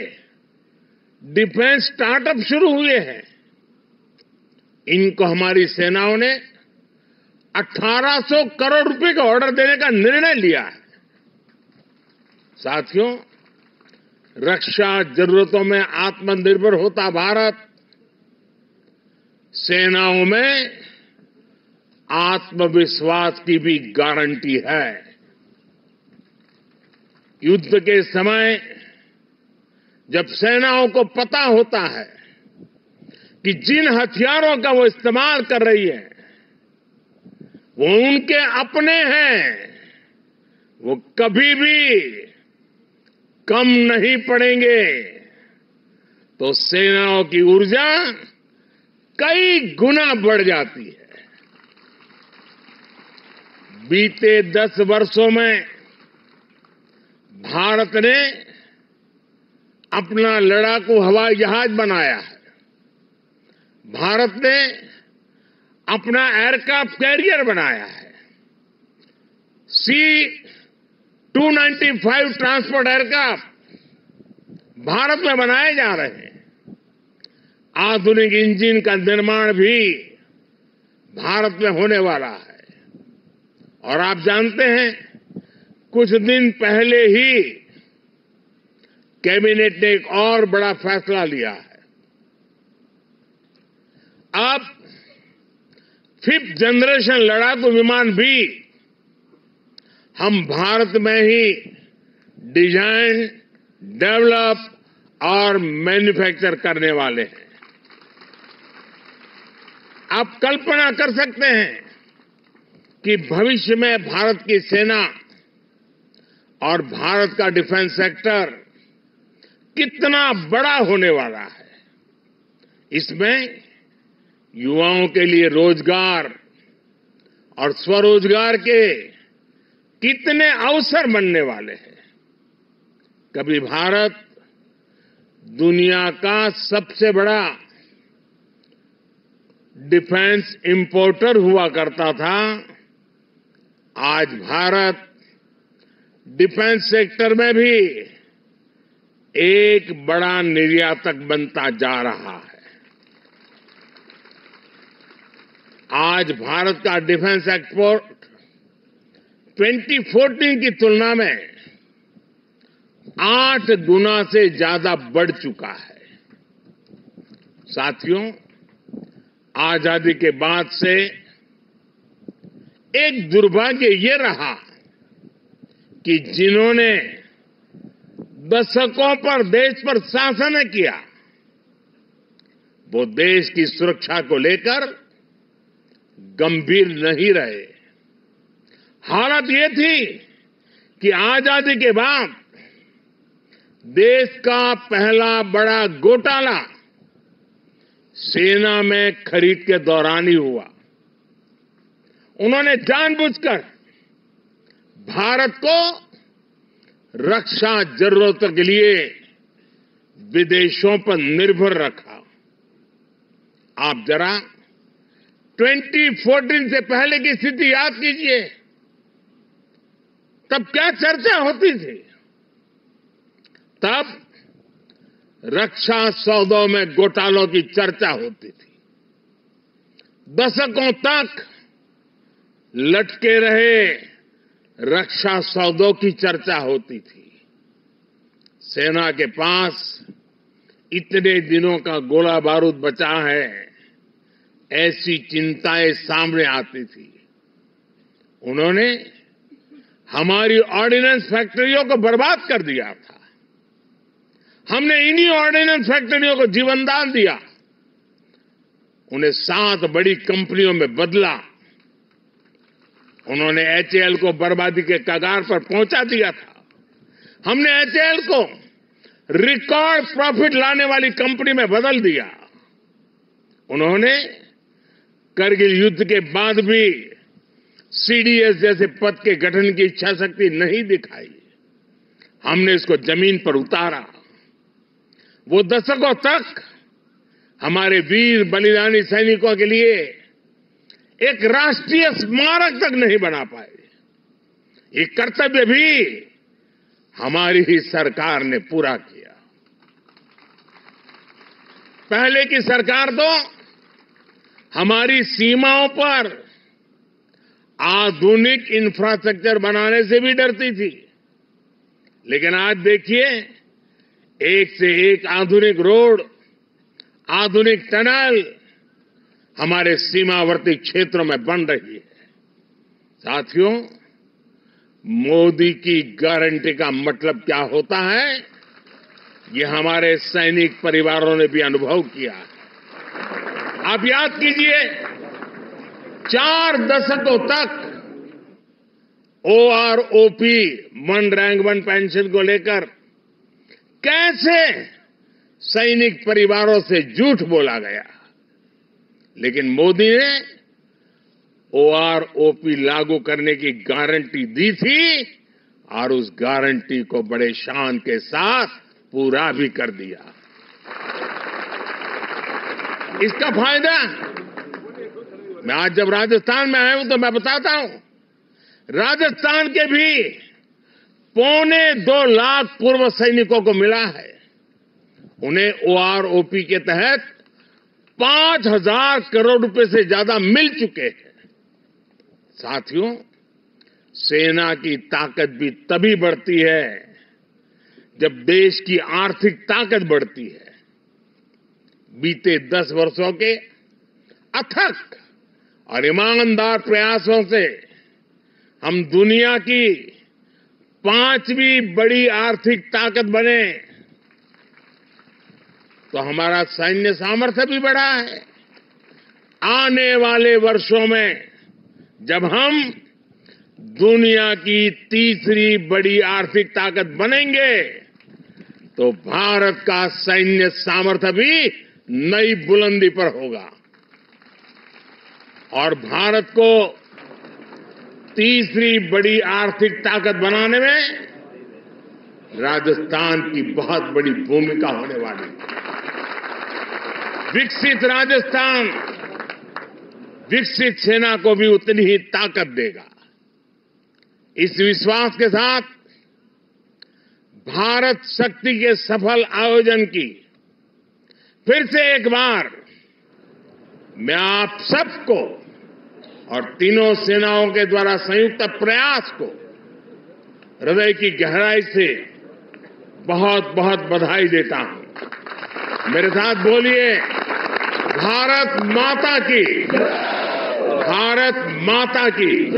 Speaker 7: डिफेंस स्टार्टअप शुरू हुए हैं। इनको हमारी सेनाओं ने 1800 करोड़ रुपए का ऑर्डर देने का निर्णय लिया है। साथियों, रक्षा जरूरतों में आत्मनिर्भर होता भारत सेनाओं में आत्मविश्वास की भी गारंटी है। युद्ध के समय जब सेनाओं को पता होता है कि जिन हथियारों का वो इस्तेमाल कर रही है वो उनके अपने हैं, वो कभी भी कम नहीं पड़ेंगे, तो सेनाओं की ऊर्जा कई गुना बढ़ जाती है। बीते 10 वर्षों में भारत ने अपना लड़ाकू हवाई जहाज बनाया है। भारत ने अपना एयरक्राफ्ट कैरियर बनाया है। C-295 ट्रांसपोर्ट एयरक्राफ्ट भारत में बनाए जा रहे हैं। आधुनिक इंजन का निर्माण भी भारत में होने वाला है। और आप जानते हैं, कुछ दिन पहले ही कैबिनेट ने एक और बड़ा फैसला लिया है। अब 5th जनरेशन लड़ाकू विमान भी हम भारत में ही डिजाइन, डेवलप और मैन्युफैक्चर करने वाले हैं। आप कल्पना कर सकते हैं कि भविष्य में भारत की सेना और भारत का डिफेंस सेक्टर कितना बड़ा होने वाला है। इसमें युवाओं के लिए रोजगार और स्वरोजगार के कितने अवसर बनने वाले हैं। कभी भारत दुनिया का सबसे बड़ा डिफेंस इंपोर्टर हुआ करता था। आज भारत डिफेंस सेक्टर में भी एक बड़ा निर्यातक बनता जा रहा है। आज भारत का डिफेंस एक्सपोर्ट 2014 की तुलना में 8 गुना से ज्यादा बढ़ चुका है। साथियों, आजादी के बाद से एक दुर्भाग्य ये रहा कि जिन्होंने दशकों पर देश पर शासन किया, वो देश की सुरक्षा को लेकर गंभीर नहीं रहे। हालत ये थी कि आजादी के बाद देश का पहला बड़ा घोटाला सेना में खरीद के दौरान ही हुआ। उन्होंने जानबूझकर भारत को रक्षा जरूरतों के लिए विदेशों पर निर्भर रखा। आप जरा 2014 से पहले की स्थिति याद कीजिए। तब क्या चर्चा होती थी? तब रक्षा सौदों में घोटालों की चर्चा होती थी। दशकों तक लटके रहे रक्षा सौदों की चर्चा होती थी। सेना के पास इतने दिनों का गोला बारूद बचा है, ऐसी चिंताएं सामने आती थी। उन्होंने हमारी ऑर्डिनेंस फैक्ट्रियों को बर्बाद कर दिया था। हमने इन्हीं ऑर्डिनेंस फैक्ट्रियों को जीवनदान दिया, उन्हें 7 बड़ी कंपनियों में बदला। उन्होंने एचएएल को बर्बादी के कगार पर पहुंचा दिया था। हमने एचएएल को रिकॉर्ड प्रॉफिट लाने वाली कंपनी में बदल दिया। उन्होंने करगिल युद्ध के बाद भी सीडीएस जैसे पद के गठन की इच्छा शक्ति नहीं दिखाई। हमने इसको जमीन पर उतारा। वो दशकों तक हमारे वीर बलिदानी सैनिकों के लिए एक राष्ट्रीय स्मारक तक नहीं बना पाए। ये कर्तव्य भी हमारी ही सरकार ने पूरा किया। पहले की सरकार तो हमारी सीमाओं पर आधुनिक इंफ्रास्ट्रक्चर बनाने से भी डरती थी। लेकिन आज देखिए, एक से एक आधुनिक रोड, आधुनिक टनल हमारे सीमावर्ती क्षेत्रों में बन रही है। साथियों, मोदी की गारंटी का मतलब क्या होता है, ये हमारे सैनिक परिवारों ने भी अनुभव किया है। आप याद कीजिए, 4 दशकों तक OROP, one rank one pension को लेकर कैसे सैनिक परिवारों से झूठ बोला गया। लेकिन मोदी ने ओआरओपी लागू करने की गारंटी दी थी और उस गारंटी को बड़े शान के साथ पूरा भी कर दिया। इसका फायदा मैं आज जब राजस्थान में आया हूं तो मैं बताता हूं, राजस्थान के भी 2.25 लाख पूर्व सैनिकों को मिला है। उन्हें ओआरओपी के तहत 5,000 करोड़ रुपए से ज्यादा मिल चुके हैं। साथियों, सेना की ताकत भी तभी बढ़ती है जब देश की आर्थिक ताकत बढ़ती है। बीते 10 वर्षों के अथक और ईमानदार प्रयासों से हम दुनिया की 5वीं बड़ी आर्थिक ताकत बने, तो हमारा सैन्य सामर्थ्य भी बढ़ा है। आने वाले वर्षों में जब हम दुनिया की तीसरी बड़ी आर्थिक ताकत बनेंगे तो भारत का सैन्य सामर्थ्य भी नई बुलंदी पर होगा और भारत को तीसरी बड़ी आर्थिक ताकत बनाने में राजस्थान की बहुत बड़ी भूमिका होने वाली है। विकसित राजस्थान विकसित सेना को भी उतनी ही ताकत देगा। इस विश्वास के साथ भारत शक्ति के सफल आयोजन की फिर से एक बार मैं आप सबको और तीनों सेनाओं के द्वारा संयुक्त प्रयास को हृदय की गहराई से बहुत बहुत बधाई देता हूं। मेरे साथ बोलिए, भारत माता की, भारत माता की,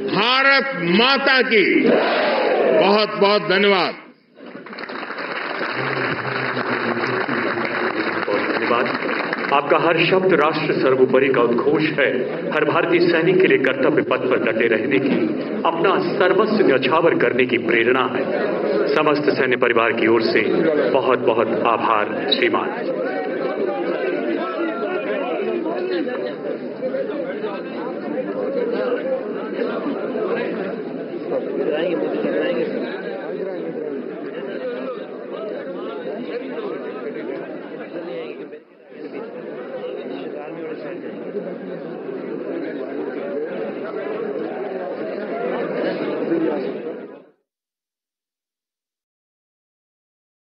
Speaker 7: भारत माता की। बहुत बहुत धन्यवाद।
Speaker 2: आपका हर शब्द राष्ट्र सर्वोपरि का उद्घोष है। हर भारतीय सैनिक के लिए कर्तव्य पथ पर डटे रहने की, अपना सर्वस्व न्यौछावर करने की प्रेरणा है। समस्त सैन्य परिवार की ओर से बहुत बहुत आभार श्रीमान।